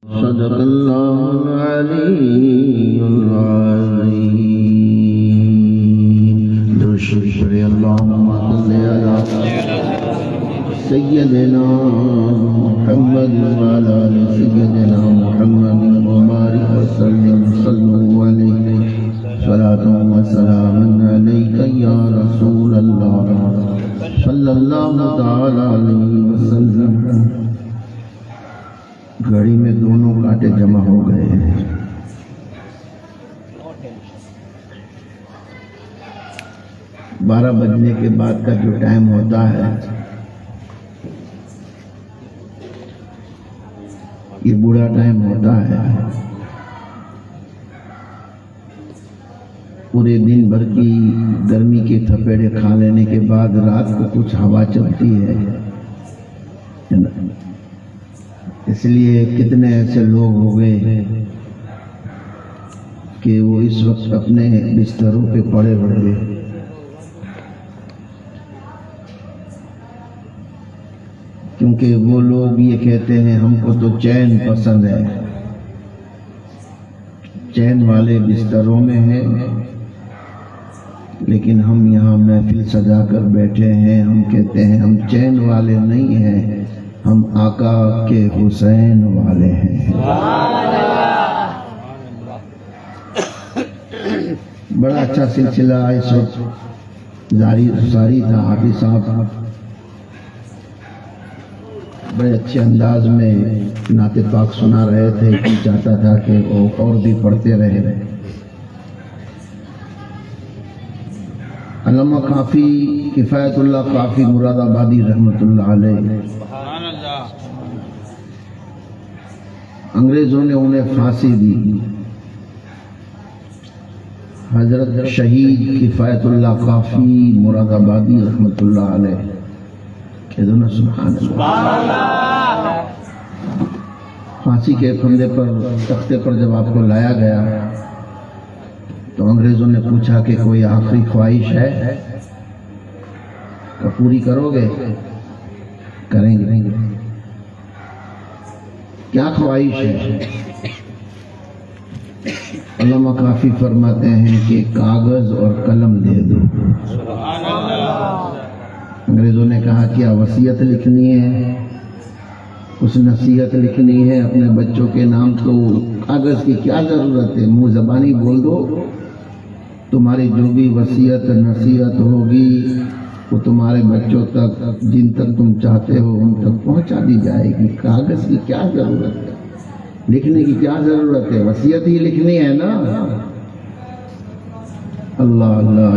صدق الله العلي العظيم. درود پڑھے اللهم صل على سيدنا محمد وعلى آل سيدنا محمد وبارك وسلم. صلوا عليه صلاة وسلام عليك يا رسول الله صلى الله تعالى عليه وسلم. گھڑی میں دونوں کانٹے جمع ہو گئے ہیں. بارہ بجنے کے بعد کا جو ٹائم ہوتا ہے یہ بڑا ٹائم ہوتا ہے. پورے دن بھر کی گرمی کے تھپیڑے کھا لینے کے بعد رات کو کچھ ہوا چلتی ہے. اس لیے کتنے ایسے لوگ ہو گئے کہ وہ اس وقت اپنے بستروں پہ پڑے ہوئے. کیونکہ وہ لوگ یہ کہتے ہیں ہم کو تو چین پسند ہے، چین والے بستروں میں ہیں، لیکن ہم یہاں محفل سجا کر بیٹھے ہیں. ہم کہتے ہیں ہم چین والے نہیں ہیں، ہم آقا کے حسین والے ہیں. بڑا اچھا سلسلہ اس وقت جاری تھا. حافظ صاحب بڑے اچھے انداز میں نعت پاک سنا رہے تھے. چاہتا تھا کہ وہ اور بھی پڑھتے رہے. علامہ کافی کفایت اللہ کافی مراد آبادی رحمۃ اللہ علیہ، انگریزوں نے انہیں پھانسی دی. حضرت شہید کفایت اللہ کافی مراد آبادی رحمۃ اللہ علیہ. کہہ دو نا سبحان اللہ. پھانسی کے پھندے پر تختے پر جب آپ کو لایا گیا تو انگریزوں نے پوچھا کہ کوئی آخری خواہش ہے تو پوری کرو گے؟ کریں گے. کیا خواہش ہے؟ علامہ کافی فرماتے ہیں کہ کاغذ اور قلم دے دو. انگریزوں نے کہا کیا وصیت لکھنی ہے، کچھ نصیحت لکھنی ہے اپنے بچوں کے نام؟ تو کاغذ کی کیا ضرورت ہے، منہ زبانی بول دو. تمہاری جو بھی وصیت نصیحت ہوگی وہ تمہارے بچوں تک جن تک تم چاہتے ہو ان تک پہنچا دی جائے گی. کاغذ کی کیا ضرورت ہے، لکھنے کی کیا ضرورت ہے؟ وصیت ہی لکھنی ہے نا. اللہ اللہ.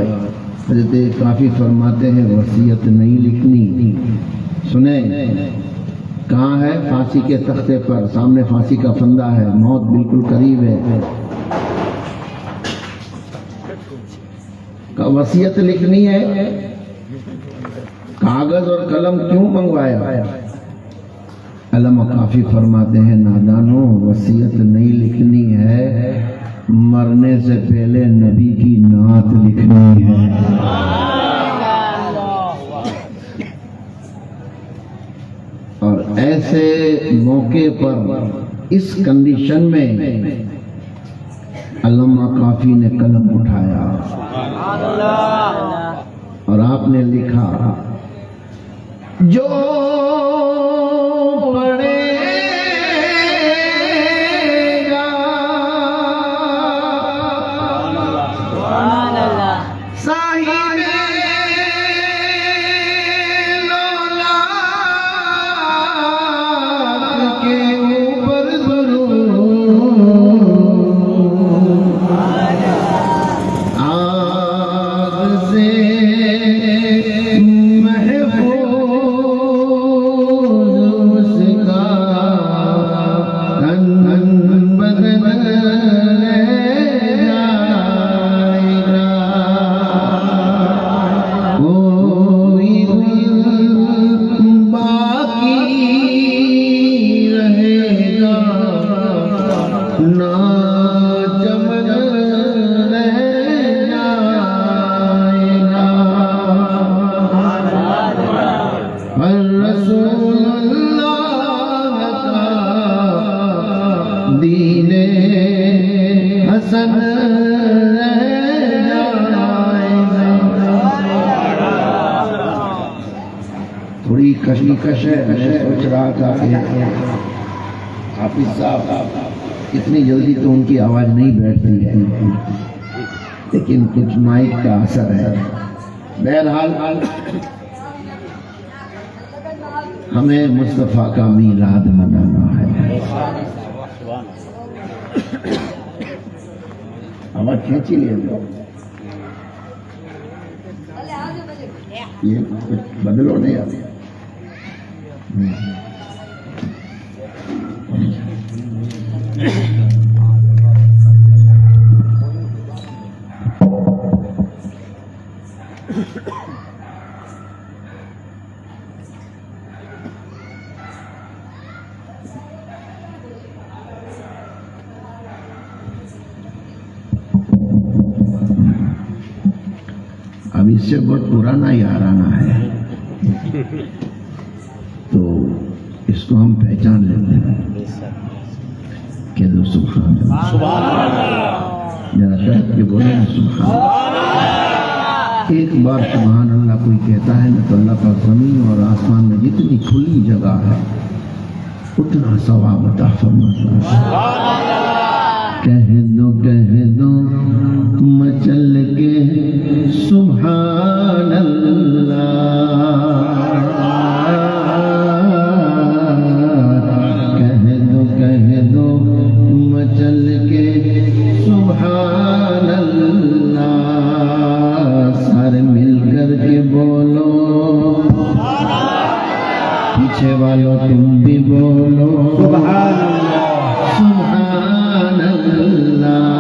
حضرت کافی فرماتے ہیں وصیت نہیں لکھنی. سنیں کہاں ہے؟ پھانسی کے تختے پر، سامنے پھانسی کا پھندا ہے، موت بالکل قریب ہے. وصیت لکھنی ہے، کاغذ اور قلم کیوں منگوایا؟ علامہ کافی فرماتے ہیں نادانوں، وصیت نہیں لکھنی ہے، مرنے سے پہلے نبی کی نعت لکھنی ہے. اور ایسے موقع پر اس کنڈیشن میں علامہ کافی نے قلم اٹھایا اور آپ نے لکھا جو پڑھے گا صاحب لولاک کے اوپر درود، آگ سے رسول اللہ کا دین حسن تھوڑی کشمکش ہے. میں سوچ رہا تھا کہ حافظ صاحب اتنی جلدی تو ان کی آواز نہیں بیٹھتی ہے، لیکن کچھ مائک کا اثر ہے. بہرحال ہمیں مصطفیٰ کا میلاد منانا ہے. آواز کھینچی لیے یہ کچھ بدلو نہیں آتے. اب اس سے بہت پرانا یارانہ ہے تو اس کو ہم پہچان لیتے ہیں. کہہ دو سبحان اللہ. ذرا کہہ کے بولے نا سبحان اللہ. ایک بار سبحان اللہ کوئی کہتا ہے نا تو اللہ کا زمین اور آسمان میں جتنی کھلی جگہ ہے اتنا ثواب عطا فرماتا ہے. کہہ دو مچل کے سبحان اللہ. کہہ دو مچل کے سبحان اللہ. سارے مل کر کے بولو، پیچھے والوں تم بھی بولو سبحان اللہ سبحان اللہ.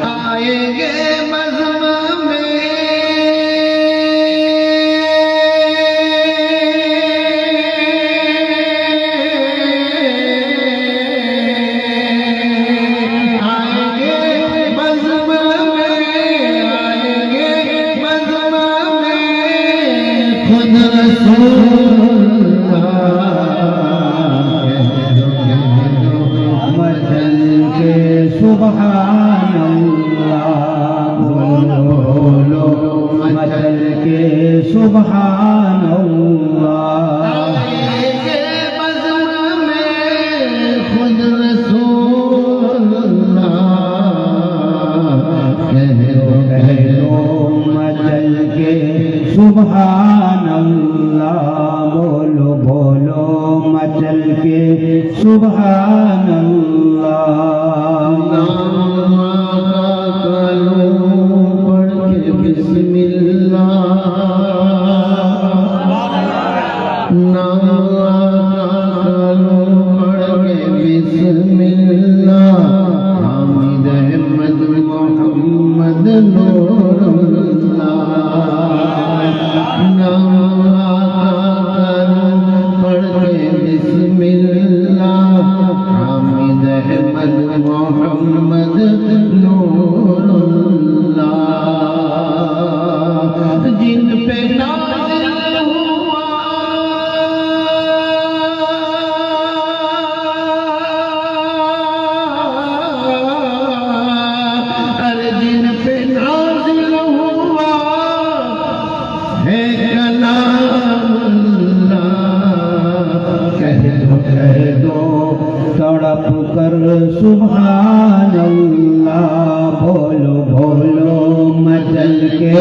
آئیں گے مذہب میں خود رسول مچل کے سبحان اللہ. بولو مچل کے سبحان اللہ. خود رسول کہہ دو مچل کے سبحان اللہ. بولو بولو مچل کے سبحان اللہ. پڑھ کے بسم اللہ. پڑھ کے بسم اللہ. حامد احمد محمد نور اللہ. پڑھ کے بسم اللہ. حامد احمد محمد نور اللہ. جن پہ نازل ہوا ارے جن پہ نازل ہوا ہے کلام اللہ. کہہ دو تڑپ کر سبحان اللہ. بولو بولو مچل کے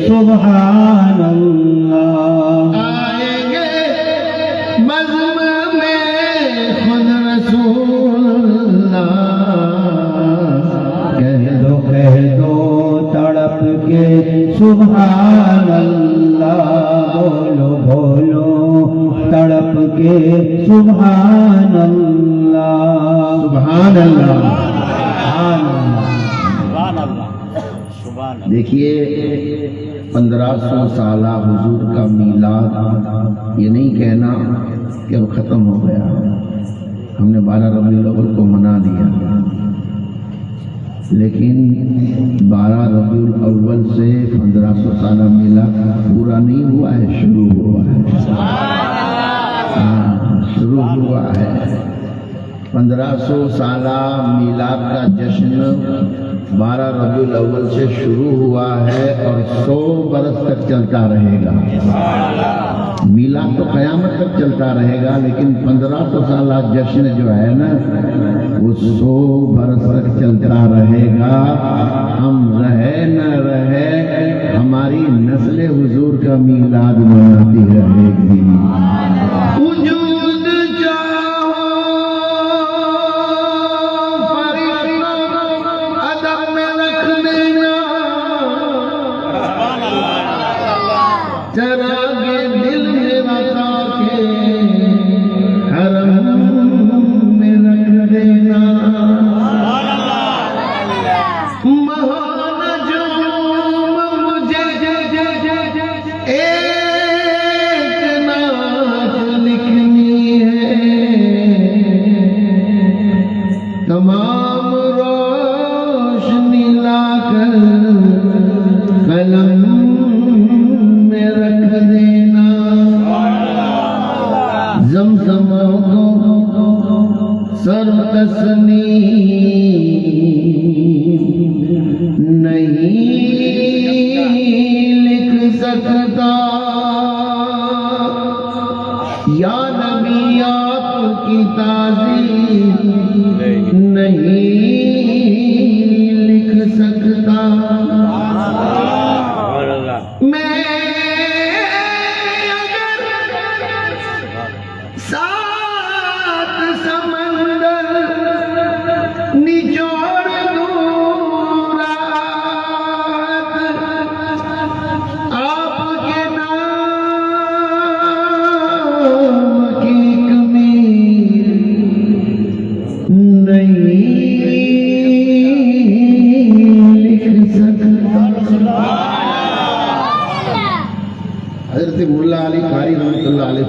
سبحان اللہ. آئیں گے مذہب میں خود رسول اللہ. کہہ دو تڑپ کے سبحان اللہ. بولو بولو تڑپ کے سبحان اللہ. سبحان اللہ. دیکھیے 1500 سالہ حضور کا میلاد یہ نہیں کہنا کہ اب ختم ہو گیا. ہم نے 12 ربیع الاول کو منا لیا، لیکن 12 ربیع الاول سے 1500 سالہ میلاد پورا نہیں ہوا ہے، شروع ہوا ہے. شروع ہوا ہے۔ 1500 سالہ میلاد کا جشن 12 ربیع الاول سے شروع ہوا ہے اور 100 برس تک چلتا رہے گا۔ میلاد تو قیامت تک چلتا رہے گا، لیکن 1500 سالہ جشن جو ہے نا وہ 100 برس تک چلتا رہے گا۔ ہم رہے نہ رہے، ہماری نسل حضور کا میلاد مناتی رہے گی۔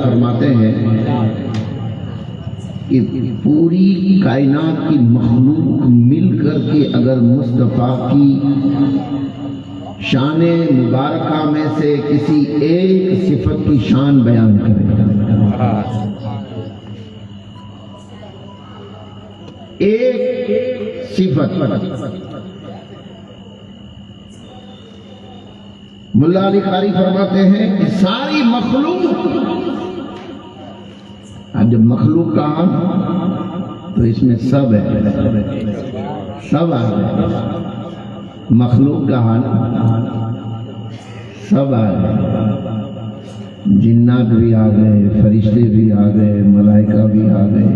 فرماتے ہیں کہ پوری کائنات کی مخلوق مل کر کے اگر مصطفیٰ کی شان مبارکہ میں سے کسی ایک صفت کی شان بیان کرے، ایک صفت، ملا علی قاری فرماتے ہیں کہ ساری مخلوق، اب جب مخلوق کہا تو اس میں سب ہے، سب آ گئے، مخلوق کہا سب آ گئے، جنات بھی آ گئے، فرشتے بھی آ گئے، ملائکہ بھی آ گئے،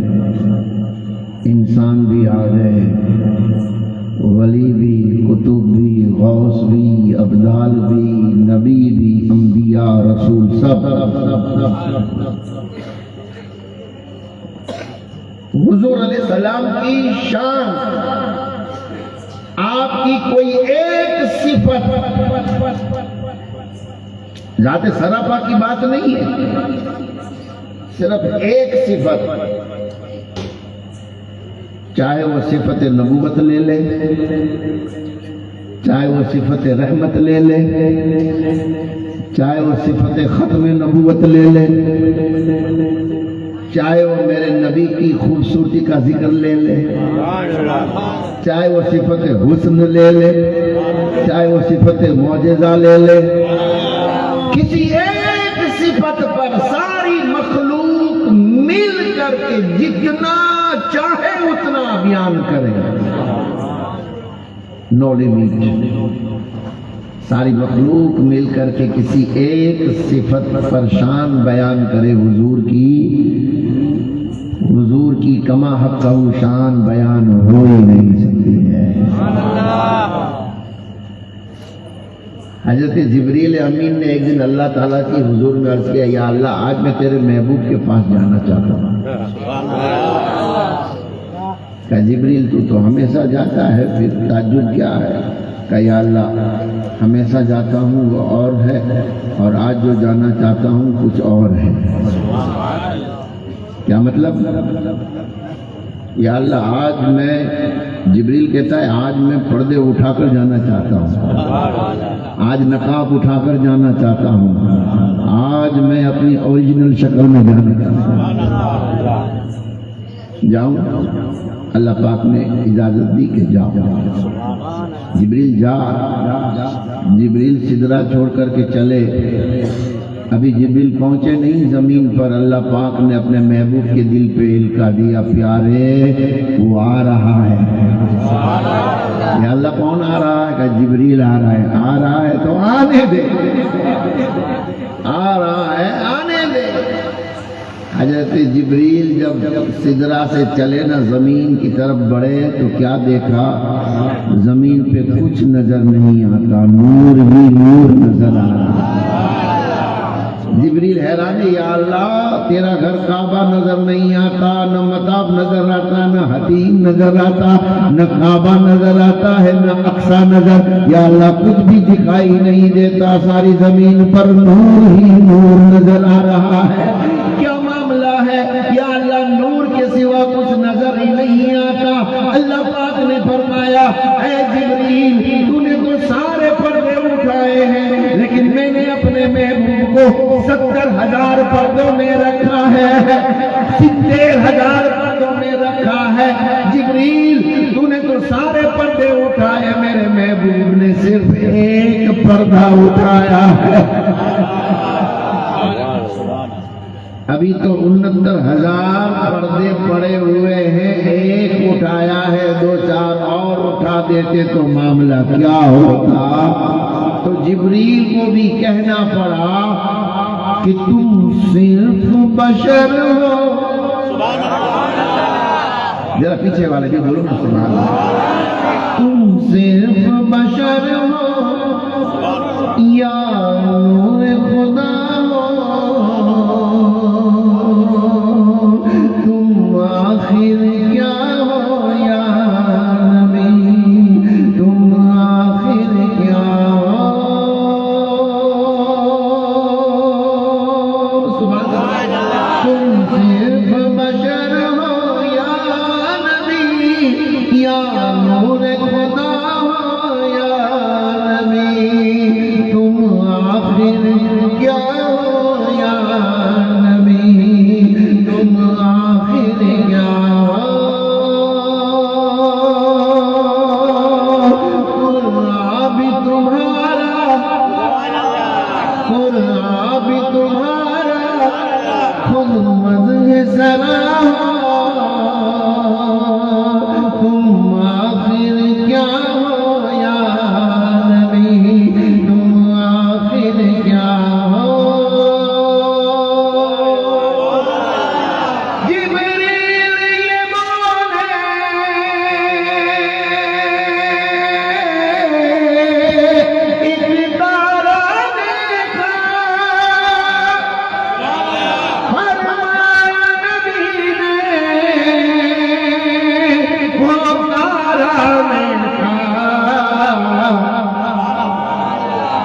انسان بھی آ گئے، ولی بھی، کتب بھی، غوث بھی، ابدال بھی، نبی بھی، انبیاء، رسول، سب۔ حضور علیہ السلام کی شان، آپ کی کوئی ایک صفت، ذات سراپا کی بات نہیں ہے، صرف ایک صفت، چاہے وہ صفت نبوت لے لے، چاہے وہ صفت رحمت لے لے، چاہے وہ صفت ختم نبوت لے لے، چاہے وہ میرے نبی کی خوبصورتی کا ذکر لے لے، چاہے وہ صفت حسن لے لے، چاہے وہ صفت معجزہ لے لے، کسی ایک صفت پر ساری مخلوق مل کر کے جتنا چاہے اتنا بیان کرے، نو لمٹ۔ ساری مخلوق مل کر کے کسی ایک صفت پر شان بیان کرے حضور کی کما حقہ شان بیان ہو ہی نہیں سکتی ہے۔ حضرت جبریل امین نے ایک دن اللہ تعالیٰ کی حضور میں عرض کیا، یا اللہ آج میں تیرے محبوب کے پاس جانا چاہتا ہوں۔ کہ جبریل تو ہمیشہ جاتا ہے، پھر تعجب کیا ہے؟ کہ یا اللہ ہمیشہ جاتا ہوں وہ اور ہے، اور آج جو جانا چاہتا ہوں کچھ اور ہے۔ کیا مطلب؟ یا اللہ آج میں، جبریل کہتا ہے آج میں پردے اٹھا کر جانا چاہتا ہوں، آج نقاب اٹھا کر جانا چاہتا ہوں، آج میں اپنی اوریجنل شکل میں جانا چاہتا ہوں۔ جاؤ؟ اللہ پاک نے اجازت دی کہ جاؤ۔ جبریل جا، جبریل سدرہ چھوڑ کر کے چلے۔ ابھی جبریل پہنچے نہیں زمین پر، اللہ پاک نے اپنے محبوب کے دل پہ القا دیا، پیارے وہ آ رہا ہے۔ یا اللہ کون آ رہا ہے؟ کہ جبریل آ رہا ہے۔ آ رہا ہے تو آنے دے، آ رہا ہے آنے دے۔ حضرت جبریل جب سدرہ سے چلے نا زمین کی طرف بڑھے تو کیا دیکھا؟ زمین پہ کچھ نظر نہیں آتا، نور ہی نور نظر آ رہا۔ جبریل حیران، یا اللہ تیرا گھر کعبہ نظر نہیں آتا، نہ مطاف نظر آتا، نہ حتیم نظر آتا، نہ کعبہ نظر آتا ہے، نہ اقصی نظر، یا اللہ کچھ بھی دکھائی نہیں دیتا، ساری زمین پر نور ہی نور نظر آ رہا ہے، کیا معاملہ ہے؟ یا اللہ نور کے سوا کچھ نظر ہی نہیں آتا۔ اللہ پاک نے فرمایا، اے جبریل تو نے تو سارے پردے اٹھائے ہیں، لیکن میں نے اپنے محبوب کو 70,000 پردوں میں رکھا ہے، 70,000 پردوں میں رکھا ہے۔ جبریل تو نے تو سارے پردے اٹھائے، میرے محبوب نے صرف ایک پردہ اٹھایا ہے۔ ابھی تو 69,000 پردے پڑے ہوئے ہیں، ایک اٹھایا ہے، 2-4 اور اٹھا دیتے تو معاملہ کیا ہوتا؟ تو جبریل کو بھی کہنا پڑا کہ تم صرف بشر ہو۔ ذرا پیچھے والے بھی بولو نا سبحان اللہ۔ تم صرف بشر ہو یا نور خدا آخر کیا ہو یا نبی، تم آخر کیا ہو؟ سبحان اللہ۔ تم صرف بشر ہو یا نبی، یا نور خدا ہو یا نبی، تم آخر کیا ہو یا نبی، تم آخر کیا ہو؟ قرآن بھی تمہارا، قرآن بھی تمہارا، خود مدح سنا ہو، تم آخر کیا ہو یا نبی، تم آخر کیا ہو؟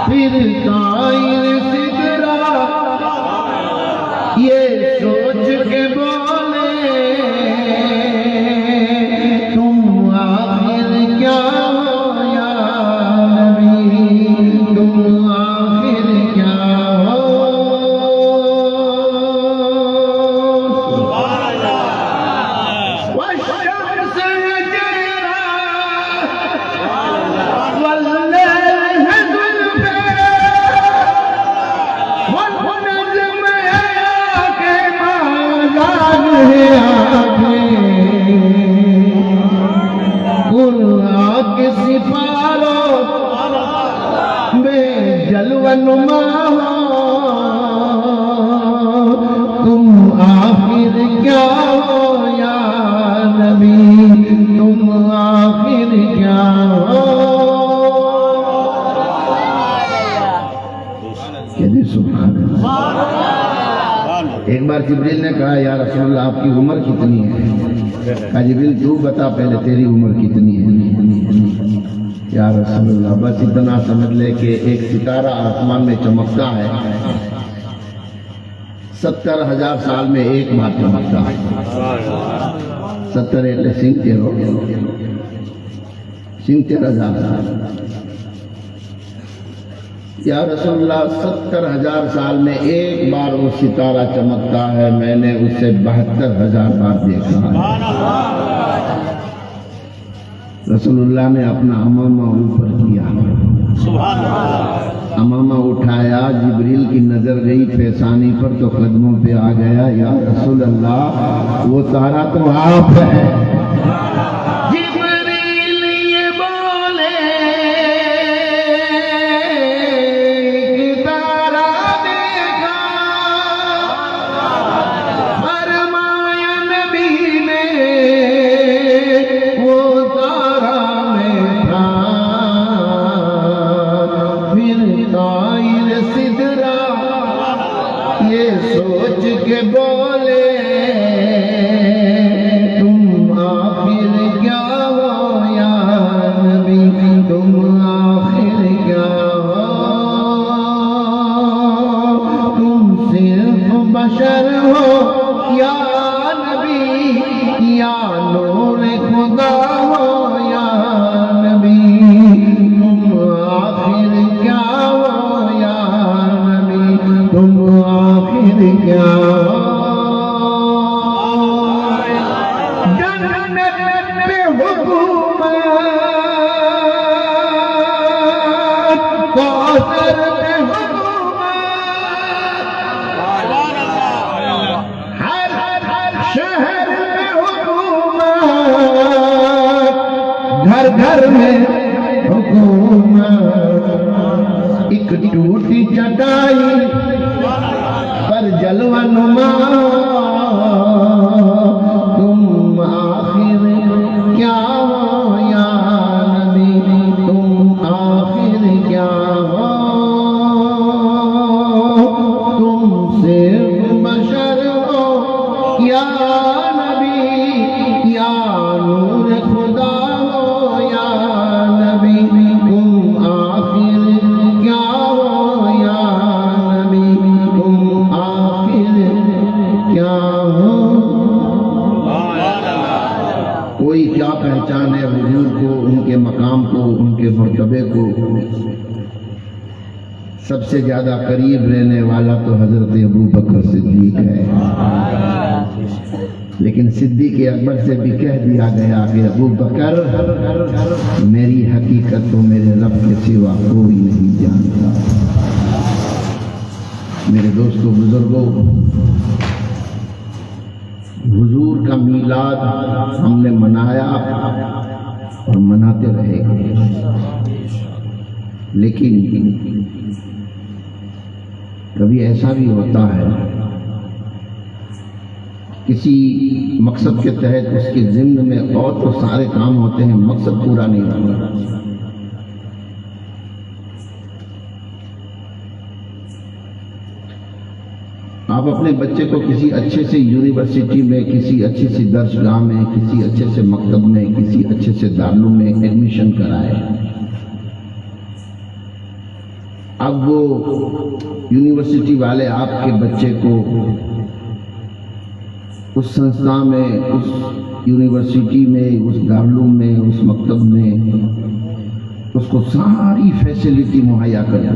پھر طائر سدرہ یہ سوچ کے بولے، تم آخر کیا ہو یا نبی، تم آخر کیا ہو؟ والشمس جیرا واللیل ظلفا والنجم کے بازار آنکھیں، قرآن کے سپاروں میں جلوہ نما ہو، تم آخر کیا ہو یا نبی، تم آخر کیا ہو؟ کہتے سبحان اللہ۔ ایک بار جبریل نے کہا، یا رسول اللہ آپ کی عمر کتنی ہے؟ کہا جبریل تو بتا پہلے تیری عمر کتنی ہے؟ یا رسول اللہ بس اتنا سمجھ لے کہ ایک ستارہ آسمان میں چمکتا ہے، 70,000 سال میں ایک بار چمکتا ہے۔ 70 એટલે 70,000 سال۔ یا رسول اللہ 70,000 سال میں ایک بار وہ ستارہ چمکتا ہے، میں نے اسے 72,000 بار دیکھا ہے۔ رسول اللہ نے اپنا امامہ اوپر کیا، امامہ اٹھایا، جبریل کی نظر گئی پیشانی پر تو قدموں پہ آ گیا، یا رسول اللہ وہ تارا تو آپ ہے۔ جبریل یہ بولے تارا دیکھا، فرمایا نبی نے وہ سوچ کے بولے تم آخر کیا ہو یا نبی، تم آخر کیا ہو، تم صرف بشر ہو یا نبی، یا نور خدا ہو یا نبی، تم آخر کیا ہو یا نبی، تم آخر کیا ہو۔ جنت پہ حکومت، کوثر پہ حکومت، ہر شہر میں حکومت، گھر گھر میں حکومت، ایک ٹوٹی چٹائی پر جلوہ نما، تم آخر کیا ہو یا نبی، تم آخر کیا ہو، تم صرف بشر ہو یا نبی، یا نور خدا ہو یا نبی، تم آخر کیا ہو یا نبی، تم آخر کیا ہو۔ کوئی کیا پہچانے حضور کو، ان کے مقام کو، ان کے مرتبے کو۔ سب سے زیادہ قریب رہنے والا تو حضرت ابوبکر صدیق ہے، لیکن صدیق اکبر سے بھی کہہ دیا گیا کہ ابوبکر میری حقیقت تو میرے رب کے سوا کوئی نہیں جانتا۔ میرے دوستو بزرگوں، حضور کا میلاد ہم نے منایا اور مناتے رہے گے، لیکن کبھی ایسا بھی ہوتا ہے کسی مقصد کے تحت اس کے ضمن میں اور تو سارے کام ہوتے ہیں، مقصد پورا نہیں ہوتا۔ آپ اپنے بچے کو کسی اچھے سے یونیورسٹی میں، کسی اچھے سے درسگاہ میں، کسی اچھے سے مکتب میں، کسی اچھے سے دارالعلوم میں ایڈمیشن کرائے۔ اب وہ یونیورسٹی والے آپ کے بچے کو اس سنستھا میں، اس یونیورسٹی میں، اس دارالعلوم میں، اس مکتب میں اس کو ساری فیسلٹی مہیا کرے،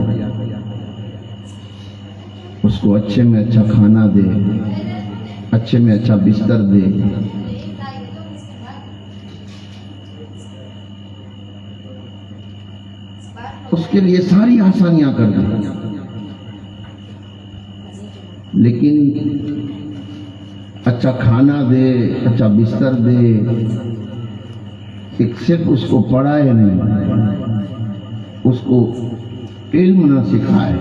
اس کو اچھے میں اچھا کھانا دے، اچھے میں اچھا بستر دے، اس کے لیے ساری آسانیاں کر دیں، لیکن اچھا کھانا دے، اچھا بستر دے، ایک صرف اس کو پڑھائے نہیں، اس کو علم نہ سکھائے،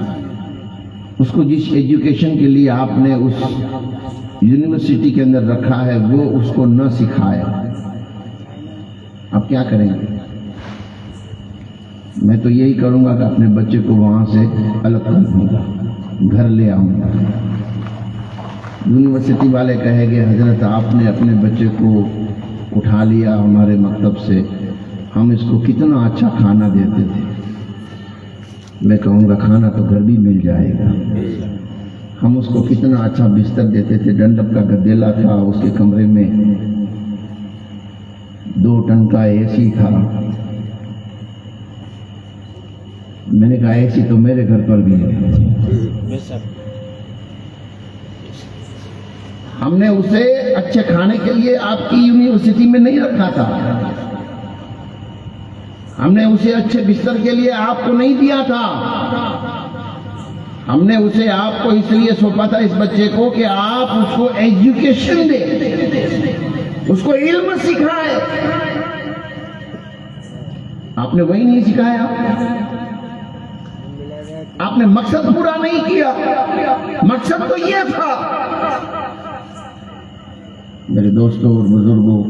اس کو جس ایجوکیشن کے لیے آپ نے اس یونیورسٹی کے اندر رکھا ہے وہ اس کو نہ سکھائے، آپ کیا کریں گے؟ میں تو یہی کروں گا کہ اپنے بچے کو وہاں سے الگ کر دوں گا، گھر لے آؤں گا۔ یونیورسٹی والے کہیں گے حضرت آپ نے اپنے بچے کو اٹھا لیا ہمارے مکتب سے، ہم اس کو کتنا اچھا کھانا دیتے تھے۔ میں کہوں گا کھانا تو گھر بھی مل جائے گا، ہم اس کو کتنا اچھا بستر دیتے تھے، ڈنڈب کا گدیلا تھا، اس کے کمرے میں 2 ٹن کا اے سی تھا، میں نے کہا ایسی تو میرے گھر پر بھی ہے. ہم نے اسے اچھے کھانے کے لیے آپ کی یونیورسٹی میں نہیں رکھا تھا. ہم نے اسے اچھے بستر کے لیے آپ کو نہیں دیا تھا. ہم نے اسے آپ کو اس لیے سونپا تھا اس بچے کو کہ آپ اس کو ایجوکیشن دیں، اس کو علم سکھائے. آپ نے وہی نہیں سکھایا. آپ نے مقصد پورا نہیں کیا. مقصد تو یہ تھا. میرے دوستوں اور بزرگوں،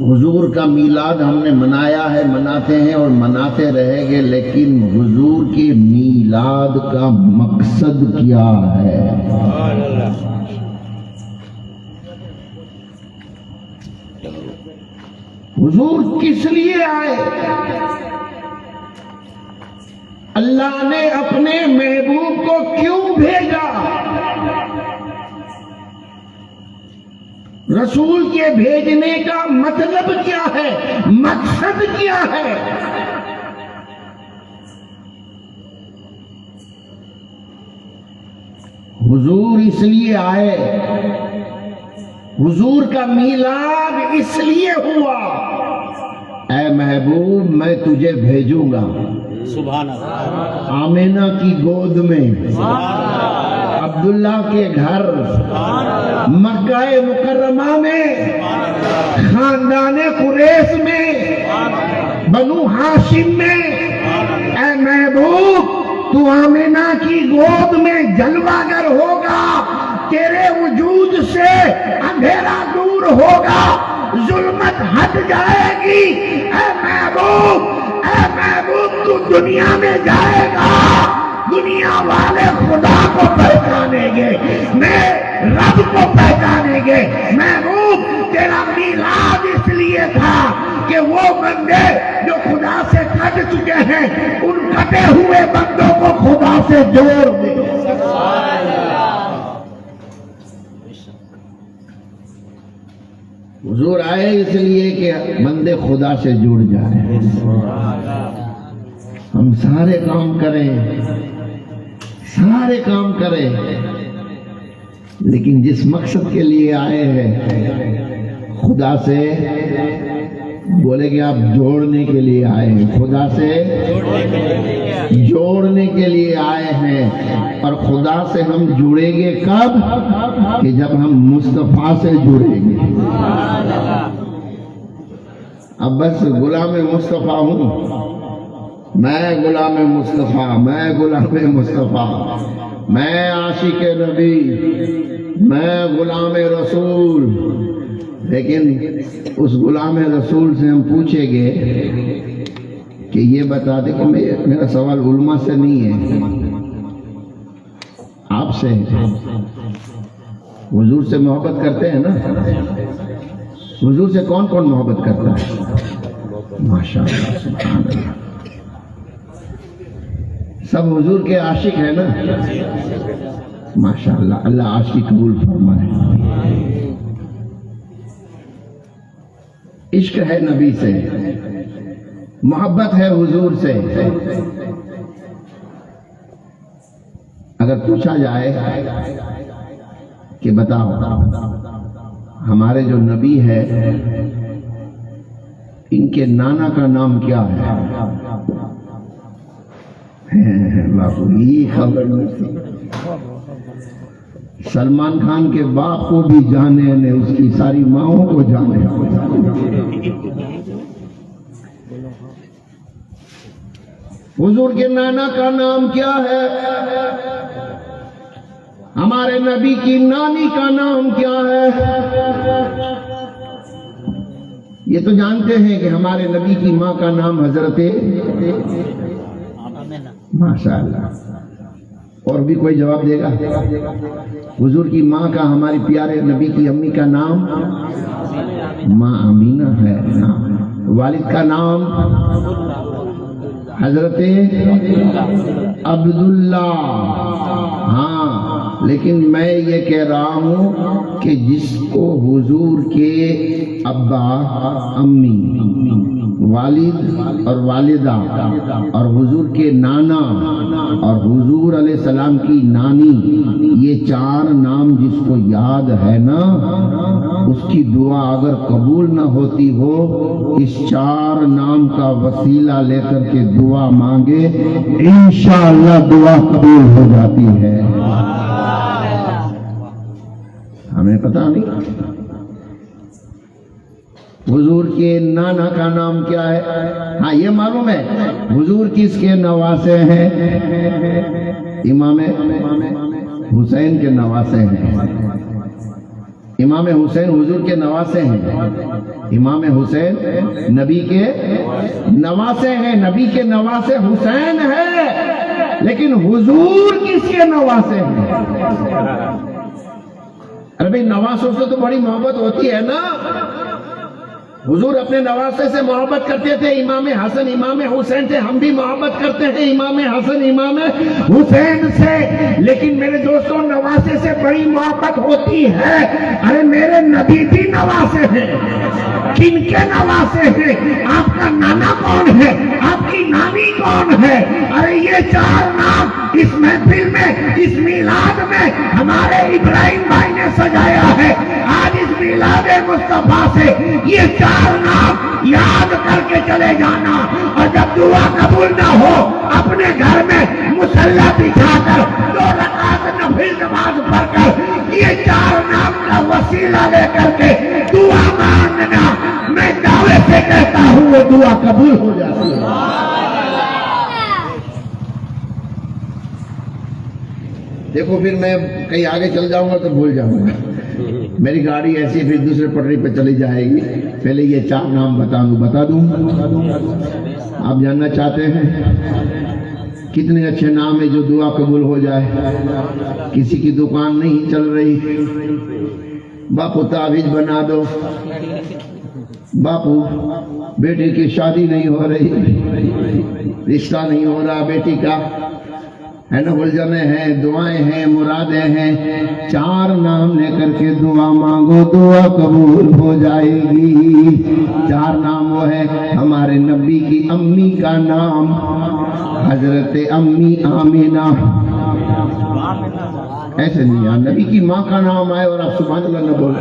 حضور کا میلاد ہم نے منایا ہے، مناتے ہیں اور مناتے رہیں گے، لیکن حضور کے میلاد کا مقصد کیا ہے؟ حضور کس لیے آئے؟ اللہ نے اپنے محبوب کو کیوں بھیجا؟ رسول کے بھیجنے کا مطلب کیا ہے؟ مقصد کیا ہے؟ حضور اس لیے آئے، حضور کا میلاد اس لیے ہوا، اے محبوب میں تجھے بھیجوں گا سبحان اللہ، آمینہ کی گود میں، عبداللہ کے گھر، مکہ مکرمہ میں، خاندان قریش میں، بنو ہاشم میں. اے محبوب تو آمینہ کی گود میں جلوہ گر ہوگا، تیرے وجود سے اندھیرا دور ہوگا، ظلمت ہٹ جائے گی. اے محبوب تو دنیا میں جائے گا، دنیا والے خدا کو پہچانیں گے، میں رب کو پہچانیں گے. محبوب تیرا میلاد اس لیے تھا کہ وہ بندے جو خدا سے کٹ چکے ہیں ان کٹے ہوئے بندوں کو خدا سے جوڑ دے. حضور آئے اس لیے کہ بندے خدا سے جڑ جائیں. ہم سارے کام کریں لیکن جس مقصد کے لیے آئے ہیں خدا سے، بولے کہ آپ جوڑنے کے لیے آئے ہیں، خدا سے جوڑنے کے لیے آئے ہیں. اور خدا سے ہم جڑیں گے کب؟ کہ جب ہم مصطفیٰ سے جڑیں گے. اب بس غلام مصطفیٰ ہوں، میں غلام مصطفیٰ، میں عاشق نبی، میں غلام رسول. لیکن اس غلام رسول سے ہم پوچھیں گے کہ یہ بتا دے کہ میرا سوال علماء سے نہیں ہے، آپ سے. حضور سے محبت کرتے ہیں نا؟ حضور سے کون کون محبت کرتا ہے؟ ماشاءاللہ، سبحان اللہ. سب حضور کے عاشق ہیں نا؟ ماشاءاللہ، اللہ عاشق قبول فرمائے. عشق ہے نبی سے، محبت ہے حضور سے. اگر پوچھا جائے کہ بتاؤ ہمارے جو نبی ہے ان کے نانا کا نام کیا ہے؟ باپو یہ خبر نہیں تھی. سلمان خان کے باپ کو بھی جانے نے، اس کی ساری ماؤں کو جانے. حضور کے نانا کا نام کیا ہے؟ ہمارے نبی کی نانی کا نام کیا ہے؟ یہ تو جانتے ہیں کہ ہمارے نبی کی ماں کا نام حضرت ماشاءاللہ. اور بھی کوئی جواب دے گا؟ حضور کی ماں کا، ہماری پیارے نبی کی امی کا نام ماں امینہ ہے. والد کا نام حضرت عبداللہ. ہاں، لیکن میں یہ کہہ رہا ہوں کہ جس کو حضور کے ابا، امی، والد اور والدہ اور حضور کے نانا اور حضور علیہ السلام کی نانی، یہ 4 نام جس کو یاد ہے نا، اس کی دعا اگر قبول نہ ہوتی ہو، اس 4 نام کا وسیلہ لے کر کے دعا مانگے، انشاءاللہ دعا قبول ہو جاتی ہے۔ ہمیں پتہ نہیں حضور کے نانا کا نام کیا ہے؟ ہاں یہ معلوم ہے حضور کس کے نواسے ہیں؟ امام حسین کے نواسے ہیں۔ امام حسین حضور کے نواسے ہیں۔ امام حسین نبی کے نواسے ہیں، نبی کے نواسے حسین ہے، لیکن حضور کس کے نواسے ہیں؟ ارے بھائی نواسوں سے تو بڑی محبت ہوتی ہے نا۔ حضور اپنے نواسے سے محبت کرتے تھے، امام حسن امام حسین سے، ہم بھی محبت کرتے ہیں امام حسن امام حسین سے، لیکن میرے دوستوں نواسے سے بڑی محبت ہوتی ہے۔ ارے میرے نبی بھی نواسے ہیں۔ کن کے نواسے ہیں؟ آپ کا نانا کون ہے؟ آپ کی نانی کون ہے؟ ارے یہ 4 نام اس محفل میں، اس میلاد میں ہمارے ابراہیم بھائی نے سجایا ہے۔ آج اس میلاد مصطفیٰ سے یہ 4 نام یاد کر کے چلے جانا، اور جب دعا قبول نہ ہو اپنے گھر میں مصلی بچھا کر 2 رکعت نفل نماز پڑھ کر یہ 4 نام کا وسیلہ لے کر کے دعا مانگنا، میں دعوے سے کہتا ہوں وہ دعا قبول ہو جاتی ہے۔ دیکھو پھر میں کہیں آگے چل جاؤں گا تو بھول جاؤں گا، میری گاڑی ایسی پھر دوسرے پٹری پہ چلی جائے گی۔ پہلے یہ 4 نام بتا دوں۔ آپ جاننا چاہتے ہیں کتنے اچھے نام ہیں جو دعا قبول ہو جائے؟ کسی کی دکان نہیں چل رہی، باپو تعویذ بنا دو، باپو بیٹی کی شادی نہیں ہو رہی، رشتہ نہیں ہو رہا بیٹی کا، ہے نا، الجھنے ہیں، دعائیں ہیں، مرادیں ہیں، 4 نام لے کر کے دعا مانگو، دعا قبول ہو جائے گی۔ 4 نام وہ ہے ہمارے نبی کی امی کا نام، حضرت امی آمینہ، ایسے نہیں یار، نبی کی ماں کا نام آئے اور آپ سبحان اللہ نہ بولے،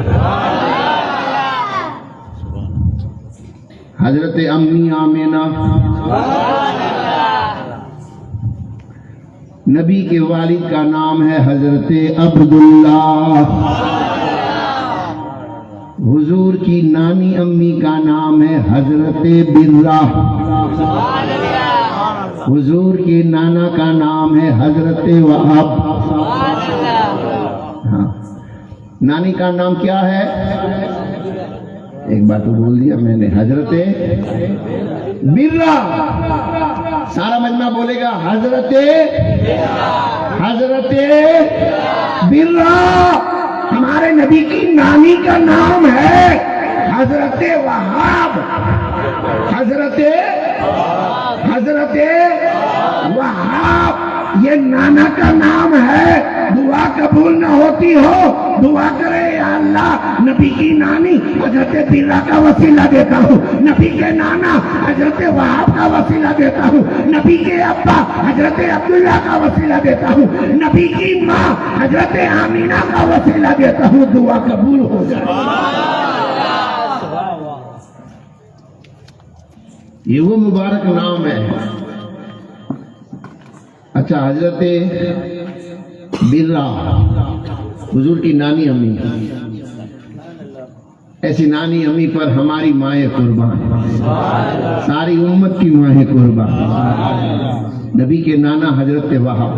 حضرت امی آمینہ۔ نبی کے والد کا نام ہے حضرت عبداللہ، حضور کی نانی امی کا نام ہے حضرت برہ، حضور کے نانا کا نام ہے حضرت وہاب۔ ہاں نانی کا نام کیا ہے؟ ایک بات تو بول دیا میں نے، حضرت برہ۔ سارا مجمع بولے گا حضرت برہ۔ ہمارے نبی کی نانی کا نام ہے حضرت وہاب، حضرت وہاب، یہ نانا کا نام ہے۔ دعا قبول نہ ہوتی ہو دعا کرے، یا اللہ نبی کی نانی حضرت برہ کا وسیلہ دیتا ہوں، نبی کے نانا حضرت وہاب کا وسیلہ دیتا ہوں، نبی کے ابا حضرت عبداللہ کا وسیلہ دیتا ہوں، نبی کی ماں حضرت آمینہ کا وسیلہ دیتا ہوں، دعا قبول ہو جائے۔ یہ وہ مبارک نام ہے۔ اچھا حضرت برہ حضور کی نانی امی، ایسی نانی امی پر ہماری مائیں قربان، ساری امت کی مائیں قربان۔ نبی کے نانا حضرت وہاب۔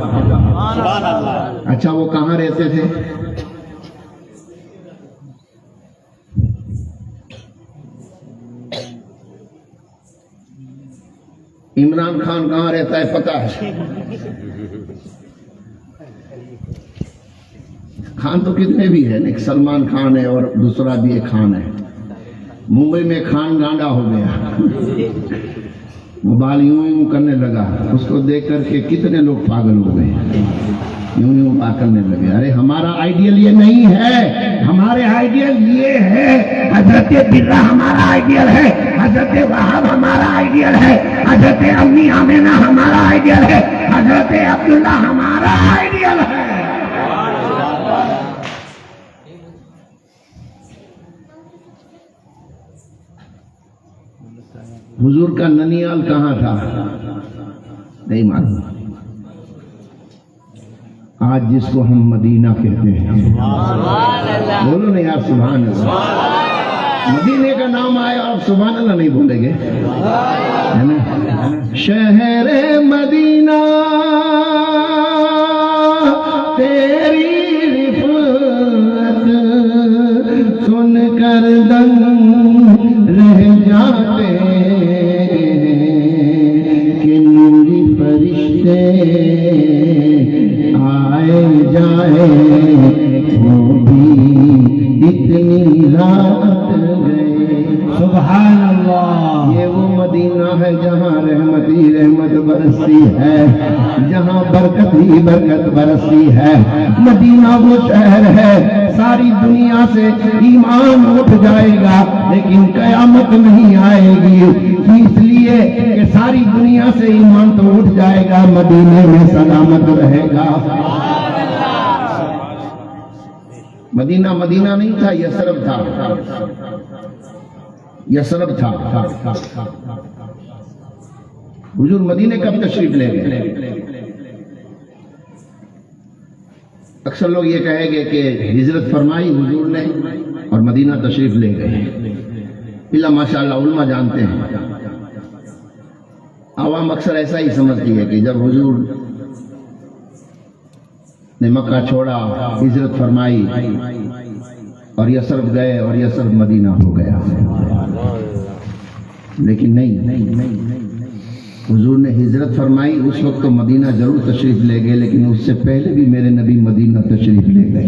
اچھا وہ کہاں رہتے تھے؟ عمران خان کہاں رہتا ہے پتہ ہے؟ خان تو کتنے بھی ہیں، ایک سلمان خان ہے اور دوسرا بھی ایک خان ہے۔ ممبئی میں خان گانڈا ہو گیا، موبائل یوں کرنے لگا، اس کو دیکھ کر کے کتنے لوگ پاگل ہو گئے، یوں بات کرنے لگے۔ ارے ہمارا آئیڈیل یہ نہیں ہے، ہمارے آئیڈیل یہ ہے، حضرت برہ ہمارا آئیڈیل ہے، حضرت وہاب ہمارا آئیڈیل ہے, حضرت امی آمینہ ہمارا آئیڈیل ہے, حضرت عبداللہ ہمارا آئیڈیل ہے. حضور کا ننیال کہاں تھا نہیں معلوم. آج جس کو ہم مدینہ کہتے ہیں, بولو نا یار سبحان اللہ. مدینے کا نام آیا اور سبحان اللہ نہیں بولیں گے, ہے نا. شہر مدینہ تیری رفعت سن کر دنگ رہ جاتے کہ نوری فرشتے آئے جائے وہ بھی اتنی رات گئے. سبحان اللہ. یہ وہ مدینہ ہے جہاں رحمت ہی رحمت برستی ہے, جہاں برکت ہی برکت برستی ہے. مدینہ وہ شہر ہے ساری دنیا سے ایمان اٹھ جائے گا لیکن قیامت نہیں آئے گی, اس لیے کہ ساری دنیا سے ایمان تو اٹھ جائے گا, مدینے میں سلامت رہے گا. مدینہ مدینہ نہیں تھا, یثرب تھا, یثرب تھا. حضور مدینے کب تشریف لے گئے؟ اکثر لوگ یہ کہیں گے کہ ہجرت فرمائی حضور نے اور مدینہ تشریف لے گئے. اللہ ماشاءاللہ علماء جانتے ہیں. عوام اکثر ایسا ہی سمجھتی ہے کہ جب حضور نے مکہ چھوڑا, ہجرت فرمائی اور یثرب گئے اور یثرب مدینہ ہو گیا. لیکن نہیں, حضور نے ہجرت فرمائی اس وقت تو مدینہ ضرور تشریف لے گئے, لیکن اس سے پہلے بھی میرے نبی مدینہ تشریف لے گئے.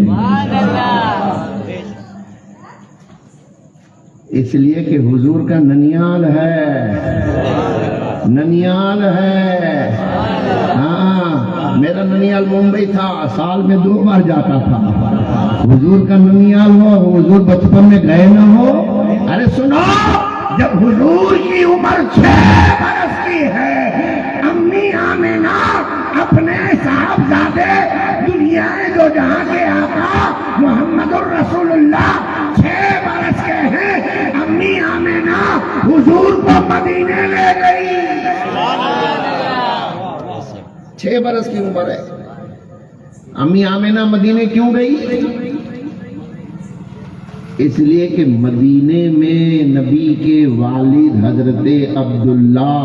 اس لیے کہ حضور کا ننیال ہے, ننیال ہے. ہاں میرا ننیال ممبئی تھا, سال میں 2 بار جاتا تھا. حضور کا ننیال ہو, حضور بچپن میں گئے نہ ہو. ارے سنو, جب حضور کی عمر 6 برس کی ہے, امی آمینہ اپنے صاحبزادے دنیا دو جہاں کے آقا محمد الرسول اللہ 6 برس کے ہیں, امی آمینہ حضور کو مدینے لے گئی. 6 برس کی عمر ہے. امی آمینہ مدینے کیوں گئی؟ اس لیے کہ مدینے میں نبی کے والد حضرت عبداللہ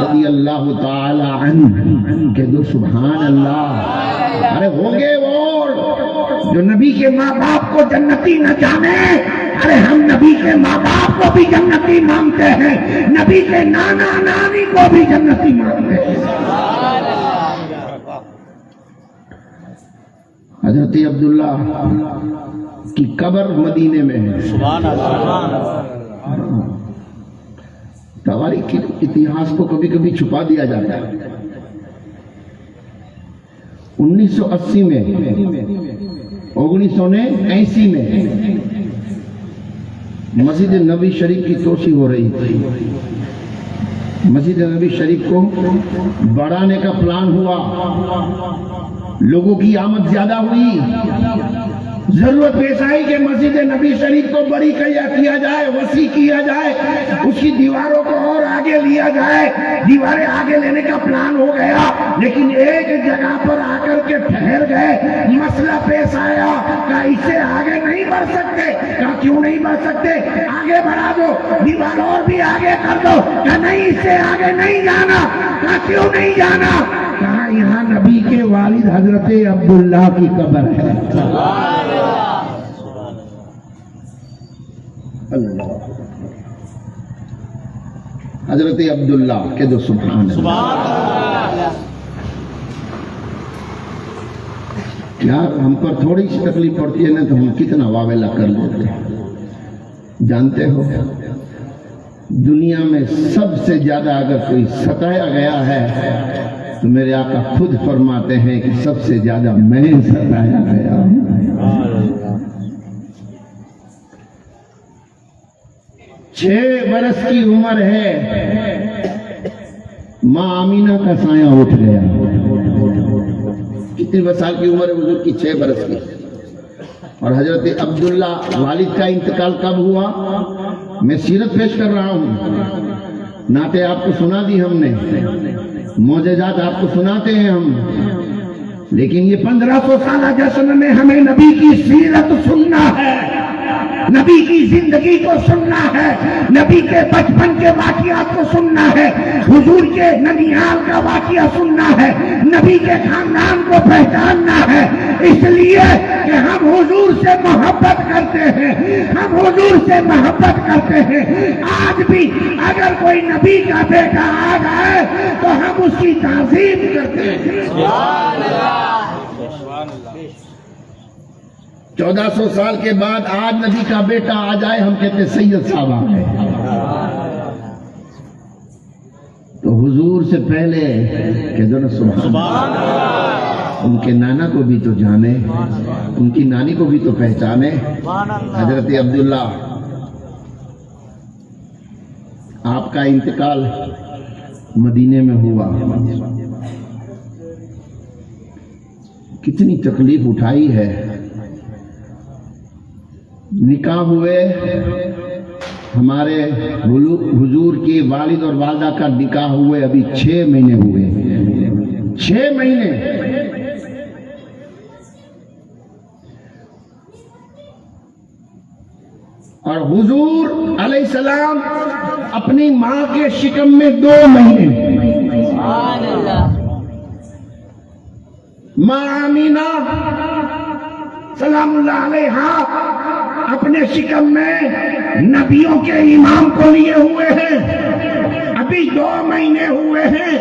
رضی اللہ تعالی عنہ کہ دو سبحان اللہ. ارے ہوگے وہ جو نبی کے ماں باپ کو جنتی نہ جانے. ارے ہم نبی کے ماں باپ کو بھی جنتی مانتے ہیں, نبی کے نانا نانی کو بھی جنتی مانتے ہیں. حضرت عبداللہ کی قبر مدینے میں ہے. تاریخ کے اتہاس کو کبھی کبھی چھپا دیا جاتا ہے. 1980 میں 1980 میں مسجد نبی شریف کی توسیع ہو رہی تھی. مسجد نبی شریف کو بڑھانے کا پلان ہوا, لوگوں کی آمد زیادہ ہوئی, ضرورت پیش آئی کہ مسجد نبی شریف کو بڑی کیا جائے, وسیع کیا جائے, اس کی دیواروں کو اور آگے لیا جائے. دیواریں آگے لینے کا پلان ہو گیا, لیکن ایک جگہ پر آ کر کے ٹھہر گئے. مسئلہ پیش آیا کہ اس سے آگے نہیں بڑھ سکتے. کہا کیوں نہیں بڑھ سکتے؟ آگے بڑھا دو, دیوار اور بھی آگے کر دو. کہا نہیں, اس سے آگے نہیں جانا. کہا کیوں نہیں جانا؟ کہا یہاں نبی کے والد حضرت عبداللہ کی قبر ہے. اللہ, حضرت عبداللہ کہ دو سبحان اللہ. یار ہم پر تھوڑی سی تکلیف پڑتی ہے نا تو ہم کتنا واویلا کر لیتے ہیں. جانتے ہو دنیا میں سب سے زیادہ اگر کوئی ستایا گیا ہے تو میرے آقا خود فرماتے ہیں کہ سب سے زیادہ میں ستایا گیا. 6 برس کی عمر ہے، ماں آمینہ کا سایہ اٹھ گیا۔ کتنی سال کی عمر ہے حضور کی؟ 6 برس کی۔ اور حضرت عبداللہ والد کا انتقال کب ہوا؟ میں سیرت پیش کر رہا ہوں، نعتیں آپ کو سنا دی ہم نے، معجزات آپ کو سناتے ہیں ہم، لیکن یہ 1500 سالہ جشن میں ہمیں نبی کی سیرت سننا ہے، نبی کی زندگی کو سننا ہے، نبی کے بچپن کے واقعات کو سننا ہے، حضور کے ننیال کا واقعہ سننا ہے، نبی کے خاندان کو پہچاننا ہے، اس لیے کہ ہم حضور سے محبت کرتے ہیں، ہم حضور سے محبت کرتے ہیں۔ آج بھی اگر کوئی نبی کا بیٹا آ جائے تو ہم اس کی تعظیم کرتے ہیں۔ 1400 سال کے بعد آج نبی کا بیٹا آ جائے، ہم کہتے ہیں سید صاحب آ گئے۔ تو حضور سے پہلے کہ جو نا سبحان اللہ، ان کے نانا کو بھی تو جانے، ان کی نانی کو بھی تو پہچانے۔ حضرت عبداللہ، آپ کا انتقال مدینے میں ہوا، کتنی تکلیف اٹھائی ہے۔ نکاح ہوئے، ہمارے حضور کی والد اور والدہ کا نکاح ہوئے ابھی 6 مہینے ہوئے، 6 مہینے۔ اور حضور علیہ السلام اپنی ماں کے شکم میں 2 مہینے۔ ماں آمینہ سلام اللہ علیہا اپنے شکم میں نبیوں کے امام کو لیے ہوئے ہیں، ابھی 2 مہینے ہوئے ہیں۔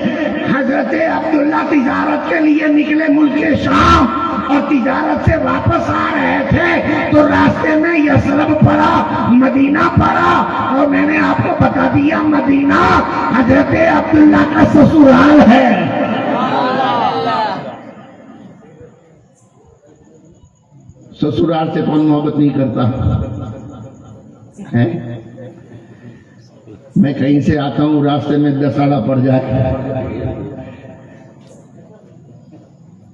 حضرت عبداللہ تجارت کے لیے نکلے ملک شام، اور تجارت سے واپس آ رہے تھے تو راستے میں یثرب پڑا، مدینہ پڑا، اور میں نے آپ کو بتا دیا مدینہ حضرت عبداللہ کا سسرال ہے۔ سسرال سے کون محبت نہیں کرتا ہے؟ میں کہیں سے آتا ہوں، راستے میں 10 آڑا پڑ جائے،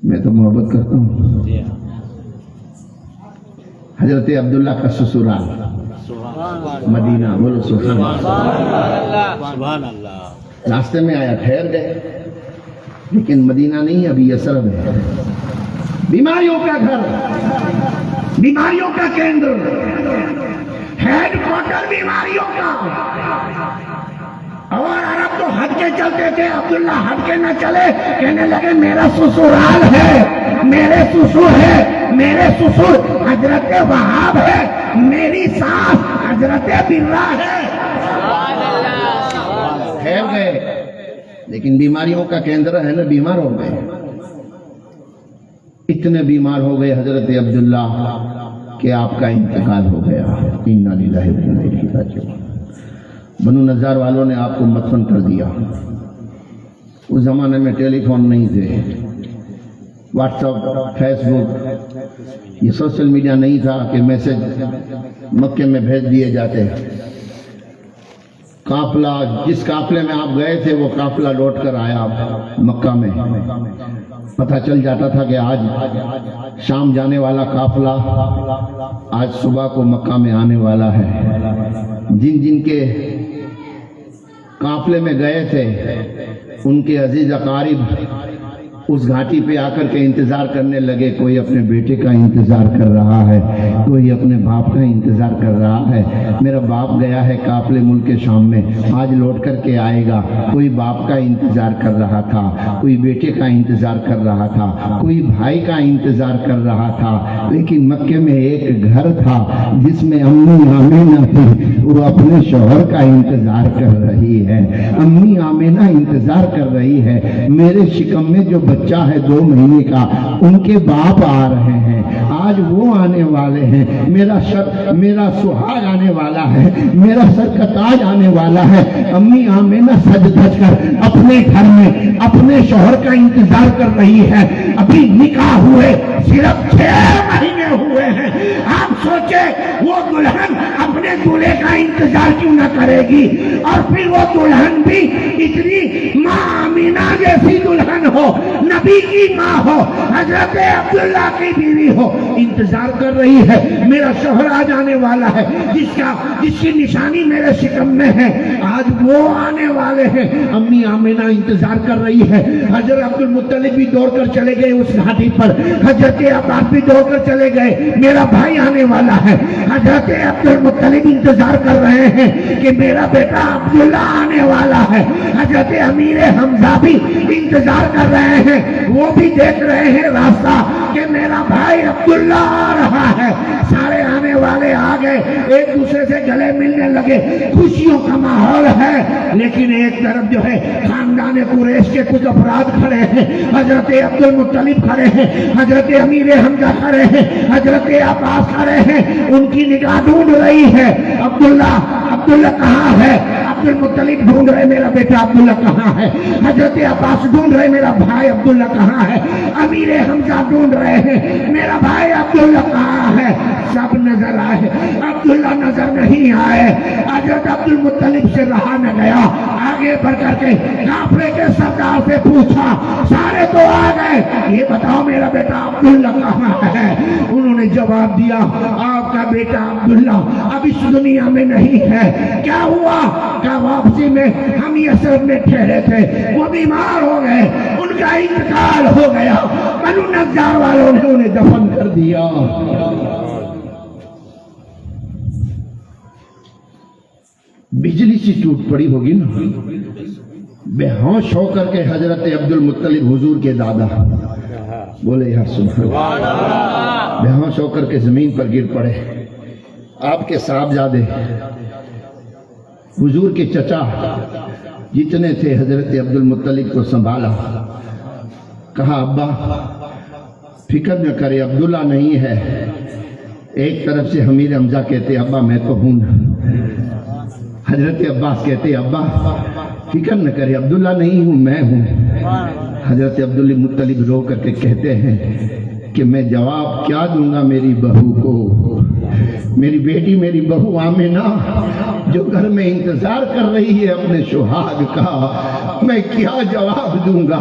میں تو محبت کرتا ہوں۔ حضرت عبداللہ کا سسرال مدینہ، بولو سبحان اللہ۔ راستے میں آیا، ٹھہر گئے، لیکن مدینہ نہیں، ابھی یثرب ہے، بیماریوں کا گھر، بیماریوں کا کیندر، ہیڈ کوارٹر بیماریوں کا۔ اور عرب تو ہٹ کے چلتے تھے، عبداللہ ہٹ کے نہ چلے، کہنے لگے میرا سسرال ہے، میرے سسر ہے، میرے سسر حضرت وہاب ہے، میری ساس حضرت برہ ہے۔ ٹھہر گئے، لیکن بیماریوں کا کیندر ہے نا، بیمار ہو گئے، اتنے بیمار ہو گئے حضرت عبداللہ کہ آپ کا انتقال ہو گیا۔ انا للہ و انا الیہ راجعون۔ بنو نجار والوں نے آپ کو مدفن کر دیا۔ اس زمانے میں ٹیلی فون نہیں تھے، واٹس ایپ، فیس بک، یہ سوشل میڈیا نہیں تھا کہ میسج مکے میں بھیج دیے جاتے۔ قافلہ، جس قافلے میں آپ گئے تھے وہ قافلہ لوٹ کر آیا مکہ میں، پتہ چل جاتا تھا کہ آج شام جانے والا قافلہ آج صبح کو مکہ میں آنے والا ہے۔ جن جن کے قافلے میں گئے تھے ان کے عزیز اقارب اس گھاٹی پہ آ کر کے انتظار کرنے لگے، کوئی اپنے بیٹے کا انتظار کر رہا ہے، کوئی اپنے باپ کا انتظار کر رہا ہے، میرا باپ گیا ہے قافلے ملک شام میں، آج لوٹ کر کے آئے گا۔ کوئی باپ کا انتظار کر رہا تھا، کوئی بیٹے کا انتظار کر رہا تھا، کوئی بھائی کا انتظار کر رہا تھا، لیکن مکے میں ایک گھر تھا جس میں امی آمینہ تھی، وہ اپنے شوہر کا انتظار کر رہی ہے۔ امی آمینہ انتظار کر رہی ہے، میرے شکم میں جو بچہ ہے 2 مہینے کا، ان کے باپ آ رہے ہیں، آج وہ آنے والے ہیں، میرا سہاگ آنے والا ہے، میرا سر کا تاج آنے والا ہے۔ امی آمینہ سج دھج کر اپنے گھر میں اپنے شوہر کا انتظار کر رہی ہے۔ ابھی نکاح ہوئے صرف 6 مہینے ہوئے ہیں۔ آپ سوچے وہ دلہن اپنے دولہے کا انتظار کیوں نہ کرے گی، اور پھر وہ دلہن بھی اتنی ماں آمینہ جیسی دلہن ہو، نبی کی ماں ہو، حضرت عبداللہ کی بیوی ہو، انتظار کر رہی ہے میرا شوہر آ جانے والا ہے، جس کی نشانی میرے شکم میں ہے، آج وہ آنے والے ہیں۔ امی آمینہ انتظار کر رہی ہے۔ حضرت عبدالمطلب بھی دوڑ کر چلے گئے اس گھاٹی پر، حضرت عباس بھی دوڑ کر چلے گئے، میرا بھائی آنے والا ہے۔ حضرت عبدالمطلب انتظار کر رہے ہیں کہ میرا بیٹا عبداللہ آنے والا ہے۔ حضرت امیر حمزہ بھی انتظار کر رہے ہیں، وہ بھی دیکھ رہے ہیں راستہ کہ میرا بھائی عبداللہ آ رہا ہے۔ سارے آنے والے آ گئے، ایک دوسرے سے گلے ملنے لگے، خوشیوں کا ماحول ہے۔ لیکن ایک طرف جو ہے خاندان قریش کے کچھ افراد کھڑے ہیں، حضرت عبدالمطلب کھڑے ہیں، حضرت امیر حمزہ کھڑے ہیں، حضرت عباس کھڑے ہیں، ان کی نگاہ ڈھونڈ رہی ہے عبداللہ کہاں ہے؟ عبدالمطلب ڈھونڈ رہے میرا بیٹا عبداللہ کہاں ہے، حضرت عباس ڈھونڈ رہے میرا بھائی عبداللہ کہاں ہے، امیر حمزہ ڈھونڈ رہے ہیں میرا بھائی عبداللہ کہاں ہے۔ سب نظر آئے، عبداللہ نظر نہیں آئے۔ حضرت عبدالمطلب سے رہا نہ گیا، آگے بڑھ کر کے کافرے کے سردار سے پوچھا، سارے تو آ گئے، یہ بتاؤ میرا بیٹا عبداللہ کہاں ہے؟ انہوں نے جواب دیا، آپ کا بیٹا عبداللہ اب اس دنیا میں نہیں ہے۔ کیا ہوا؟ کہ واپسی میں ہم یثرب میں ٹھہرے تھے، وہ بیمار ہو گئے، ان کا انتقال ہو گیا، بنو نجار والوں نے انہیں دفن کر دیا۔ بجلی سی ٹوٹ پڑی ہوگی نا، بے ہوش ہو کر کے حضرت عبدالمطلب حضور کے دادا بولے یا سبحان اللہ، بے ہوش ہو کر کے زمین پر گر پڑے۔ آپ کے صاحبزادے حضور کے چچا جتنے تھے حضرت عبدالمطلب کو سنبھالا، کہا ابا فکر نہ کرے، عبداللہ نہیں ہے۔ ایک طرف سے امیر حمزہ کہتے ابا میں تو ہوں، حضرت عباس کہتے ابا فکر نہ کرے، عبداللہ نہیں ہوں میں ہوں۔ حضرت عبدالمطلب رو کر کے کہتے ہیں کہ میں جواب کیا دوں گا میری بہو کو، میری بیٹی میری بہو آمینہ جو گھر میں انتظار کر رہی ہے اپنے سہاگ کا، میں کیا جواب دوں گا؟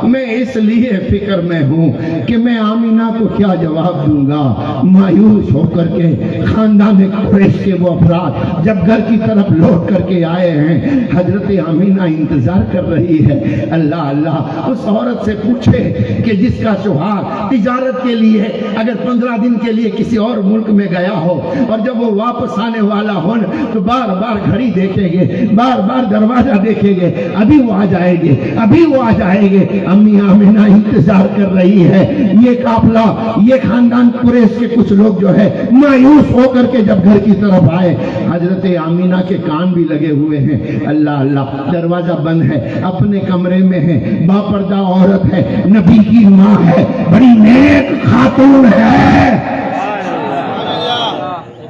میں اس لیے فکر میں ہوں کہ میں آمینہ کو کیا جواب دوں گا۔ مایوس ہو کر کے خاندان قریش کے وہ افراد جب گھر کی طرف لوٹ کر کے آئے ہیں، حضرت آمینہ انتظار کر رہی ہے۔ اللہ اللہ، اس عورت سے پوچھے کہ جس کا سہاگ تجارت کے لیے اگر 15 دن کے لیے کسی اور ملک میں گیا ہو، اور جب وہ واپس آنے والا ہو تو بار بار گھڑی دیکھیں گے، بار بار دروازہ دیکھیں گے، ابھی وہ آ جائیں گے، ابھی وہ آ جائیں گے۔ امی آمینہ انتظار کر رہی ہے۔ یہ قافلہ، یہ خاندان قریش کے کچھ لوگ جو ہے مایوس ہو کر کے جب گھر کی طرف آئے، حضرت آمینہ کے کان بھی لگے ہوئے ہیں۔ اللہ اللہ، دروازہ بند ہے، اپنے کمرے میں ہے، باپردہ عورت ہے، نبی کی ماں ہے، بڑی نیک خاتون ہے،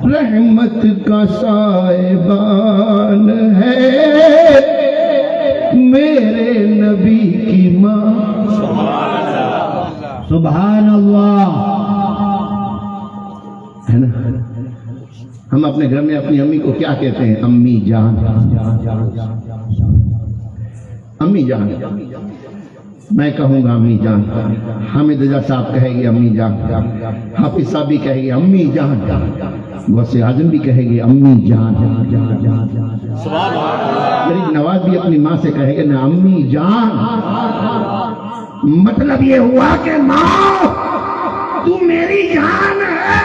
رحمت کا سائبان ہے میرے نبی کی ماں۔ سبحان اللہ، ہے نا؟ ہم اپنے گھر میں اپنی امی کو کیا کہتے ہیں؟ امی جان، امی جان۔ میں کہوں گا امی جان، حامد رضا صاحب کہے گی امی جان، حافظ صاحب بھی کہے گی امی جان، غوث اعظم بھی کہے گی امی جان، غریب نواز بھی اپنی ماں سے کہے گا نا امی جان۔ مطلب یہ ہوا کہ ماں تو میری جان ہے۔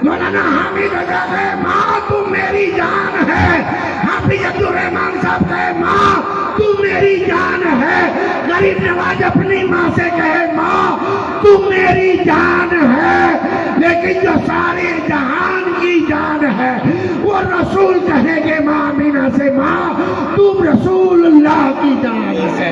مولانا حامد رضا کہے ماں تو میری جان ہے، حافظ عبدالرحمان صاحب کہے ماں تو میری جان ہے، غریب نواز اپنی ماں سے کہے ماں تو میری جان ہے۔ لیکن جو سارے جہان کی جان ہے وہ رسول کہیں گے ماں آمینہ سے ماں تم رسول اللہ کی جان ہے۔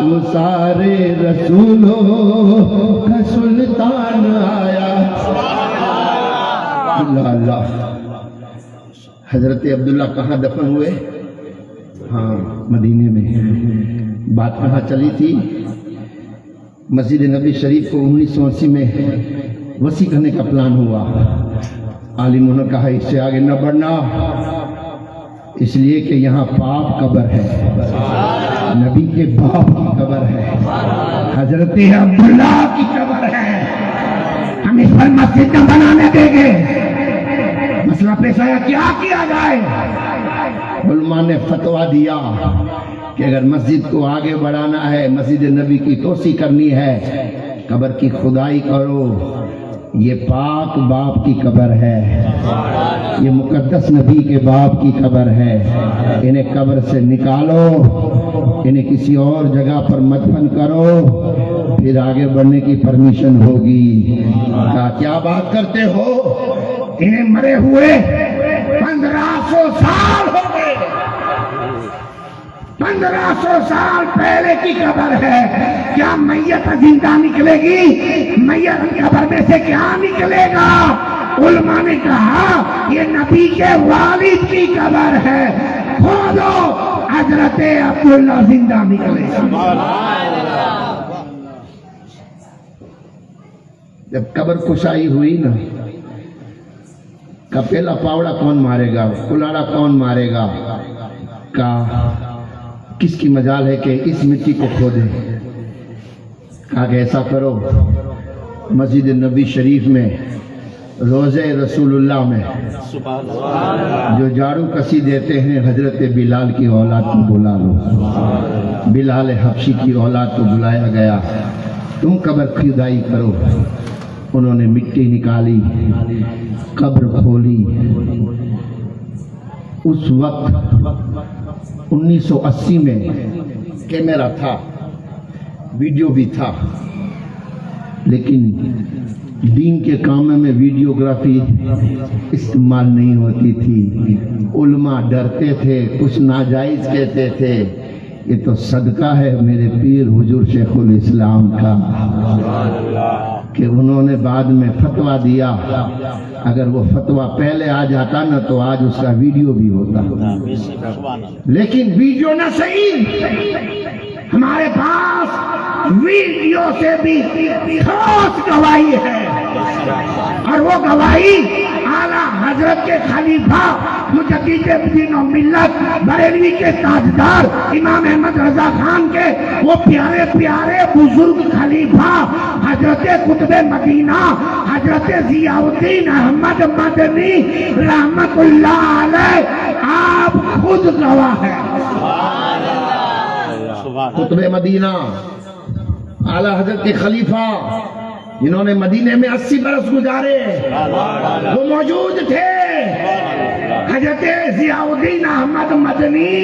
وہ سارے رسولوں کا سلطان آیا. اللہ اللہ. حضرت عبداللہ کہاں دفن ہوئے؟ ہاں مدینے میں. بات کہاں چلی تھی؟ مسجد نبی شریف کو 1980 میں وسیع کرنے کا پلان ہوا. عالموں نے کہا اس سے آگے نہ بڑھنا، اس لیے کہ یہاں پاک قبر ہے، نبی کے باپ کی قبر ہے، حضرت عبداللہ کی قبر ہے. ہم اس پر مسجد نہ بنانے دیں گے. مسئلہ پیش آیا کیا کیا جائے؟ علماء نے فتویٰ دیا کہ اگر مسجد کو آگے بڑھانا ہے، مسجد نبی کی توسیع کرنی ہے، قبر کی کھدائی کرو. یہ پاک باپ کی قبر ہے، یہ مقدس نبی کے باپ کی قبر ہے. انہیں قبر سے نکالو، انہیں کسی اور جگہ پر مدفن کرو، پھر آگے بڑھنے کی پرمیشن ہوگی. کہا کیا بات کرتے ہو؟ انہیں مرے ہوئے 1500 سال ہو گئے. 1500 سال پہلے کی قبر ہے. کیا میت زندہ نکلے گی؟ میت قبر میں سے کیا نکلے گا؟ علماء نے کہا یہ نبی کے والد کی قبر ہے، کھولو، حضرت عبداللہ زندہ نکلے گا. جب قبر کشائی ہوئی نا، کا پہلا پاوڑا کون مارے گا، کلاڑا کون مارے گا؟ کا کس کی مجال ہے کہ اس مٹی کو کھودے؟ کہا کہ ایسا کرو، مسجد نبی شریف میں روضہ رسول اللہ میں جو جھاڑو کسی دیتے ہیں حضرت بلال کی اولاد کو بلا لو. بلال حبشی کی اولاد کو بلایا گیا، تم قبر کھدائی کرو. انہوں نے مٹی نکالی، قبر کھولی. اس وقت 1980 میں کیمرہ تھا، ویڈیو بھی تھا، لیکن دین کے کام میں ویڈیوگرافی استعمال نہیں ہوتی تھی. علماء ڈرتے تھے، کچھ ناجائز کہتے تھے. یہ تو صدقہ ہے میرے پیر حضور شیخ الاسلام کا کہ انہوں نے بعد میں فتویٰ دیا. اگر وہ فتویٰ پہلے آ جاتا نا تو آج اس کا ویڈیو بھی ہوتا. لیکن ویڈیو نہ صحیح، ہمارے پاس ویڈیو سے بھی ٹھوس گواہی ہے، اور وہ گواہی اعلیٰ حضرت کے خلیفہ مجدد دین و ملت بریلوی کے تاجدار امام احمد رضا خان کے وہ پیارے پیارے بزرگ خلیفہ حضرت قطب مدینہ حضرت ضیاء الدین احمد مدنی رحمت اللہ علیہ آپ خود گواہ ہیں. قطب مدینہ اعلیٰ حضرت کے خلیفہ جنہوں نے مدینے میں 80 برس گزارے، وہ موجود تھے. حضرت ضیاء الدین احمد مدنی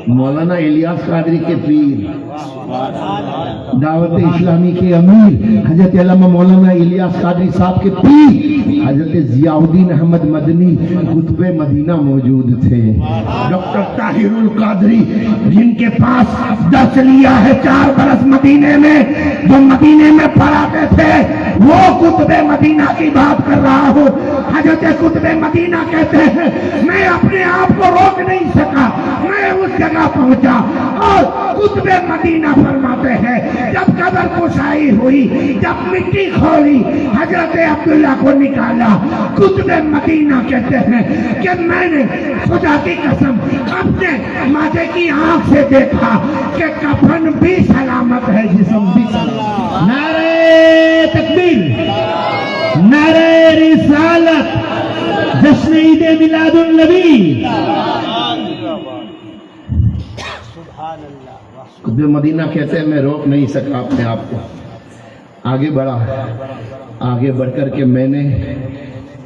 مولانا الیاس قادری کے پیر، دعوت اسلامی کے امیر حضرت علامہ مولانا الیاس قادری صاحب کے پیر حضرت ضیاء الدین احمد مدنی قطب مدینہ موجود تھے. ڈاکٹر طاہر القادری جن کے پاس درس لیا ہے 4 برس مدینے میں، جو مدینے میں پڑھاتے تھے، وہ قطب مدینہ کی بات کر رہا ہوں. حضرت قطب مدینہ کہتے ہیں میں اپنے آپ کو روک نہیں سکا، میں اس جگہ پہنچا. اور قطب مدینہ فرماتے ہیں جب قبر کشائی ہوئی، جب مٹی کھولی، حضرت عبداللہ کو نکالا. قطب مدینہ کہتے ہیں کہ میں نے خدا کی قسم اپنے ماتے کی آنکھ سے دیکھا کہ کفن بھی سلامت ہے، جسم بھی سلامت. نعرہ تکبیر، نعرہ رسالت، جشن عید میلاد النبی. قطب مدینہ کہتے ہیں میں روک نہیں سکا اپنے آپ کو، آگے بڑھا. آگے بڑھ کر کے میں نے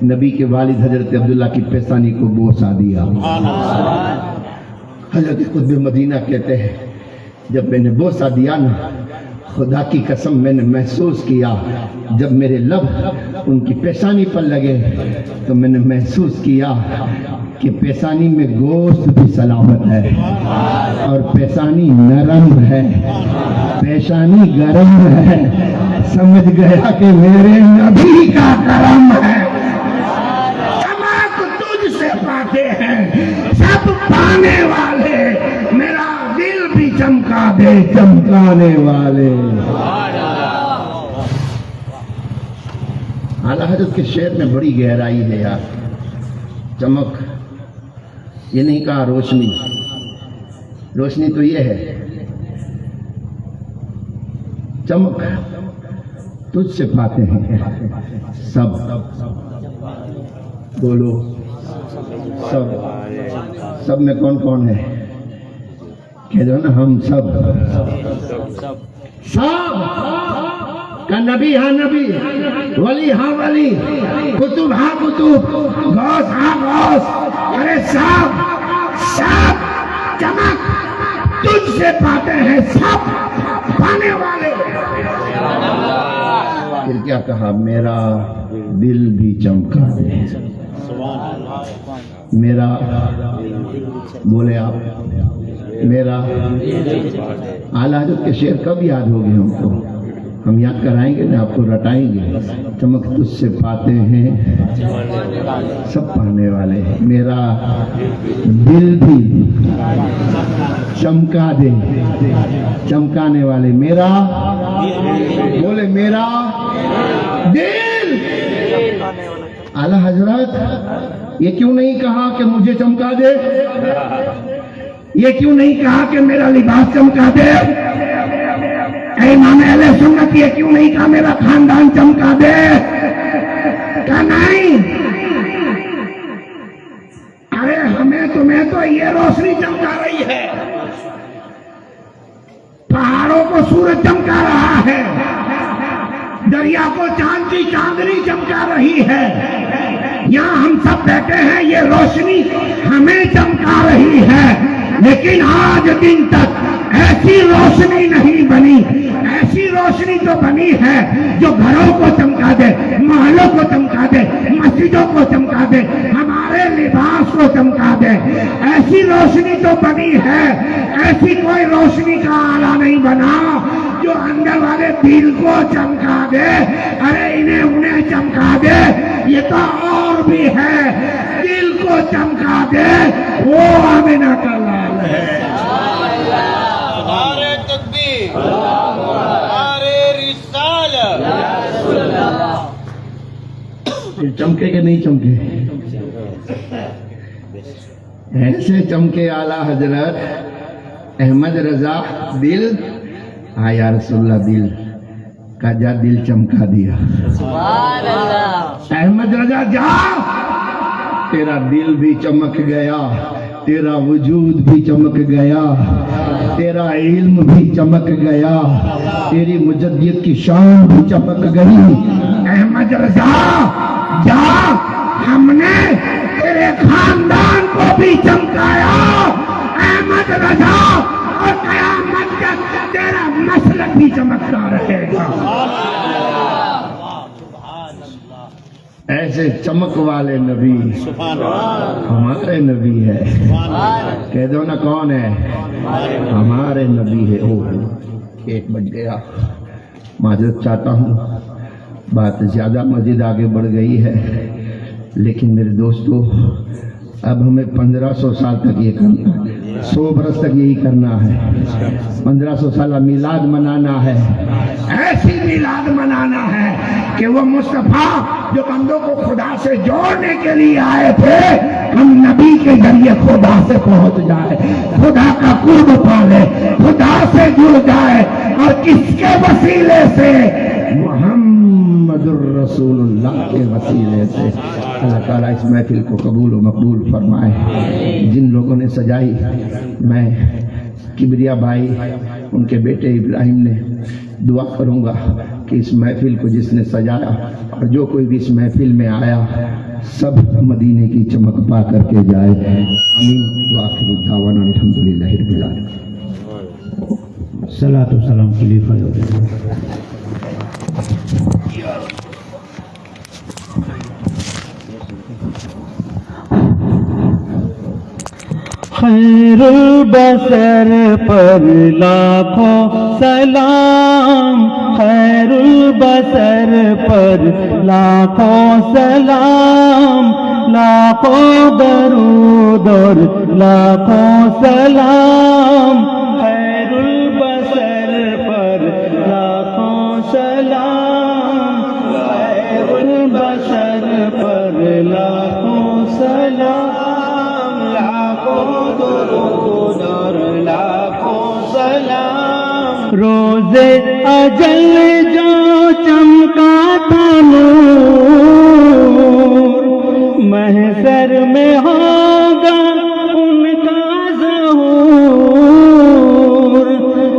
نبی کے والد حضرت عبداللہ کی پیشانی کو بوسا دیا. حضرت قطب مدینہ کہتے ہیں جب میں نے بوسا دیا نا، خدا کی قسم میں نے محسوس کیا جب میرے لب ان کی پیشانی پر لگے تو میں نے محسوس کیا کہ پیشانی میں گوشت بھی سلامت ہے اور پیشانی نرم ہے، پیشانی گرم ہے، سمجھ گیا کہ میرے نبی کا کرم ہے۔ چمک تجھ سے پاتے ہیں سب پانے والے، میرا دل بھی چمکا دے چمکانے والے۔ اعلیٰ حضرت کے شعر میں بڑی گہرائی ہے یار۔ چمک یہ نہیں کہا روشنی، روشنی تو یہ ہے، چمک تجھ سے پاتے ہیں سب، بولو سب، سب میں کون کون ہے؟ کہہ دو نا ہم سب، سب کا نبی ہاں نبی، ولی ہاں ولی، کتب ہاں کتب، غوث ہاں غوث، ارے سب سب چمک تجھ سے پاتے ہیں سب پانے والے۔ پھر کیا کہا؟ میرا دل بھی چمکا دے، میرا، بولے آپ، میرا۔ اعلیٰ حضرت کے شعر کب یاد ہوگے ہم کو؟ ہم یاد کرائیں گے نا، آپ کو رٹائیں گے۔ چمک تجھ سے پاتے ہیں سب پانے والے، میرا دل بھی چمکا دے چمکانے والے، میرا، بولے میرا دل۔ اعلیٰ حضرت یہ کیوں نہیں کہا کہ مجھے چمکا دے؟ یہ کیوں نہیں کہا کہ میرا لباس چمکا دے؟ اے امام اہل سنت یہ کیوں نہیں کہا میرا خاندان چمکا دے؟ کہا نہیں، ارے ہمیں تمہیں تو یہ روشنی چمکا رہی ہے، پہاڑوں کو سورج چمکا رہا ہے، دریا کو چاند کی چاندنی چمکا رہی ہے، یہاں ہم سب بیٹھے ہیں، یہ روشنی ہمیں چمکا رہی ہے، لیکن آج دن تک ایسی روشنی نہیں بنی۔ ایسی روشنی تو بنی ہے جو گھروں کو چمکا دے، محلوں کو چمکا دے، مسجدوں کو چمکا دے، ہمارے لباس کو چمکا دے۔ ایسی روشنی تو بنی ہے، ایسی کوئی روشنی کا آلہ نہیں بنا جو اندر والے دل کو چمکا دے۔ ارے انہیں چمکا دے، یہ تو اور بھی ہے، دل کو چمکا دے، وہ آمینہ کا لال ہے۔ نعرہ تکبیر، نعرہ رسالت۔ چمکے کہ نہیں چمکے؟ ایسے چمکے اعلیٰ حضرت احمد رضا، دل یا رسول اللہ، دل کا جا، دل چمکا دیا۔ احمد رضا جا، تیرا دل بھی چمک گیا، تیرا وجود بھی چمک گیا، تیرا علم بھی چمک گیا، تیری مجدیت کی شان بھی چمک گئی۔ احمد رضا جا، ہم نے تیرے خاندان کو بھی چمکایا۔ احمد رضا، اور قیامت تک تیرا مسلک بھی چمکتا رہے گا۔ ایسے چمک والے نبی ہمارے نبی ہے۔ کہہ دو نا کون ہے؟ ہمارے نبی ہے۔ او 1 بج گیا، معذرت چاہتا ہوں، بات زیادہ مزید آگے بڑھ گئی ہے، لیکن میرے دوستو اب ہمیں 1500 سال تک یہ کرنا ہے، 100 برس تک یہی کرنا ہے، 1500 سالہ میلاد منانا ہے، ایسی میلاد منانا ہے کہ وہ مصطفیٰ جو بندوں کو خدا سے جوڑنے کے لیے آئے تھے، ہم نبی کے ذریعے خدا سے پہنچ جائے، خدا کا قرب پالے، خدا سے جڑ جائے، اور کس کے وسیلے سے؟ محمد الرسول اللہ کے وسیلے سے۔ اللہ تعالیٰ اس محفل کو قبول و مقبول فرمائے۔ جن لوگوں نے سجائی، میں کبریا بھائی، ان کے بیٹے ابراہیم نے دعا کروں گا کہ اس محفل کو جس نے سجایا اور جو کوئی بھی اس محفل میں آیا، سب مدینے کی چمک پا کر کے جائے۔ آمین وآخر دعوانا الحمدللہ رب العالمین۔ صلاۃ و سلام کے لیے فضل۔ خیر البشر پر لاکھوں سلام، خیر البشر پر لاکھوں سلام، لاکھوں درود اور لاکھوں سلام، خیر البشر پر لاکھوں سلام، خیر البشر پر لاکھوں سلام، لاکھوں درود اور لاکھوں سلام۔ روز اجل جو چمکا تھا نور، محشر میں ہوگا ان کا ظہور،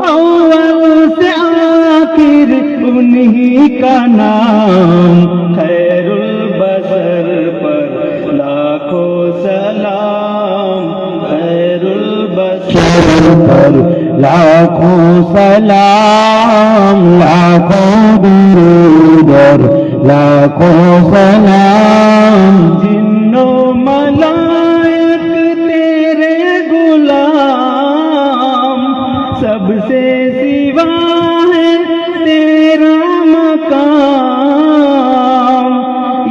اول سے آخر انہی کا نام، خیر البشر پر لاکھوں سلام، خیر البشر پر لاکھوں سلام، لاکھوں درود اور لاکھوں سلام۔ جنو ملائک تیرے غلام، سب سے سوا ہے تیرا مقام،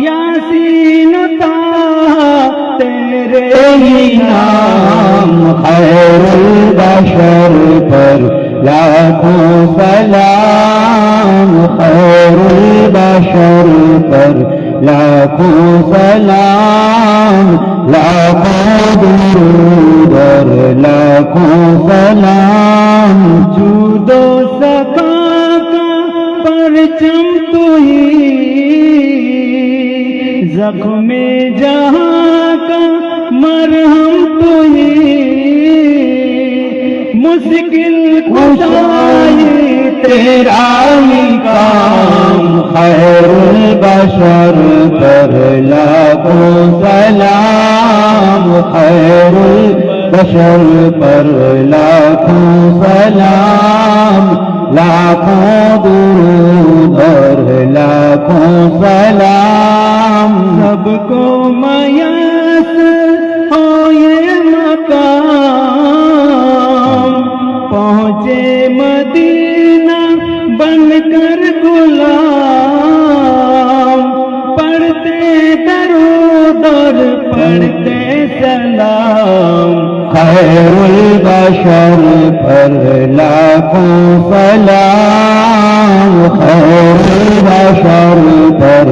یاسین طٰہٰ تیرے ہی نام، خیر البشر پر لاکھوں سلام، خیر البشر پر لاکھوں سلام، لاکھوں درود اور لاکھوں سلام۔ جود و سخا کا پرچم تو ہی، زخم جہاں کا مرہم تو ہی، مشکل کشائی تیرا ہی کام، خیر البشر پر لاکھوں سلام، خیر البشر پر لاکھوں سلام، لاکھوں درود اور لاکھوں سلام۔ سب کو میسر ہو یہ مقام، پہنچے مدینہ بن کر غلام، پڑھتے درود اور پڑھتے سلام، خیر البشر پر لاکھوں سلام، خیر البشر پر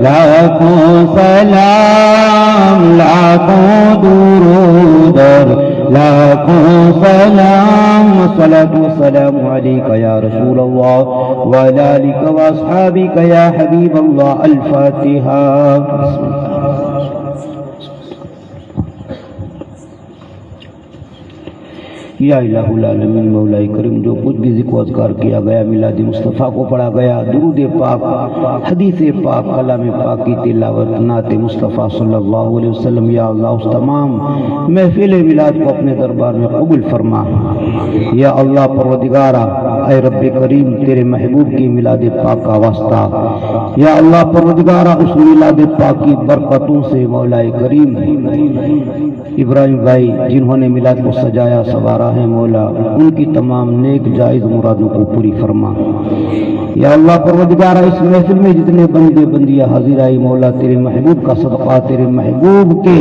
لاکھوں سلام، لاکھوں درود اور لاکھوں سلام۔ الصلاة والسلام علیک یا رسول اللہ وعلی آلک واصحابک یا حبیب اللہ۔ الفاتحہ۔ یا الہ العالمین مولا کریم، جو کچھ بھی ذکر و اذکار کیا گیا میلاد مصطفیٰ کو پڑھا گیا، درود پاک، حدیث پاک، کلام پاک کی تلاوت، نعت مصطفیٰ صلی اللہ علیہ وسلم، یا اللہ اس تمام محفل میلاد کو اپنے دربار میں قبول فرما۔ یا اللہ پروردگارا، اے رب کریم تیرے محبوب کی میلاد پاک کا واسطہ، یا اللہ پروردگارا اس میلاد پاک کی برکتوں سے مولا کریم ابراہیم بھائی جنہوں نے میلاد کو سجایا سوارا ہے مولا، ان کی تمام نیک جائز مرادوں کو پوری فرما۔ یا اللہ پروردگارا اس محفل میں جتنے بندے بندیاں حاضر آئی مولا، تیرے محبوب کا صدقہ، تیرے محبوب کے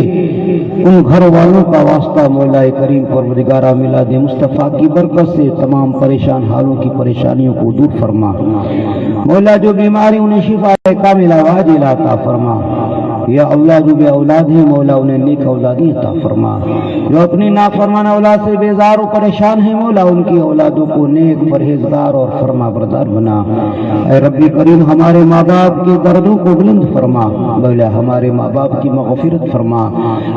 ان گھر والوں کا واسطہ مولا کریم پروردگارا میلاد مصطفیٰ کی برکت سے تمام پریشان حالوں کی پریشانیوں کو دور فرما مولا، جو بیماری انہیں شفا کاملہ عاجلہ عطا فرما۔ یا اللہ جو بے اولاد ہیں مولا انہیں نیک اولادی عطا فرما، جو اپنی نافرمان اولاد سے بیزار و پریشان ہیں مولا ان کی اولادوں کو نیک پرہیزگار اور فرما بردار بنا۔ اے ربی کریم ہمارے ماں باپ کے دردوں کو بلند فرما مولا، ہمارے ماں باپ کی مغفرت فرما۔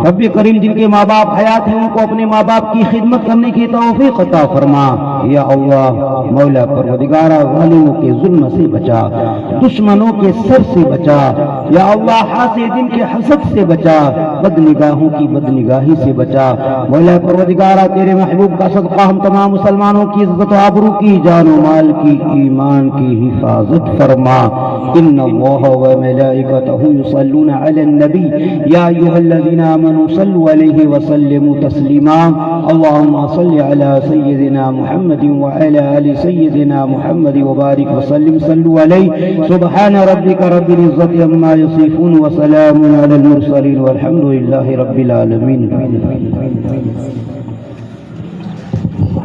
ربی کریم جن کے ماں باپ حیات ہیں ان کو اپنے ماں باپ کی خدمت کرنے کی توفیق عطا فرما۔ یا اللہ مولا پروردگارا ظالموں کے ظلم سے بچا، دشمنوں کے سر سے بچا، یا اللہ حاسدین کے حسد سے بچا، بد نگاہوں کی بد نگاہی سے بچا. مولا پروردگارا تیرے محبوب کا صدقہ ہم تمام مسلمانوں کی عزت و آبرو کی, جان و مال کی, ایمان کی حفاظت فرما. ان اللہ و ملائکتہ یصلون علی النبی یا ایھا الذین آمنوا صلوا علیہ وسلموا تسلیما. اللهم صل على سيدنا محمد وعلى آل سيدنا محمد وبارك وسلم. صلوا عليه. سبحان ربك رب العزة عما يصفون وسلام على المرسلين والحمد لله رب العالمين.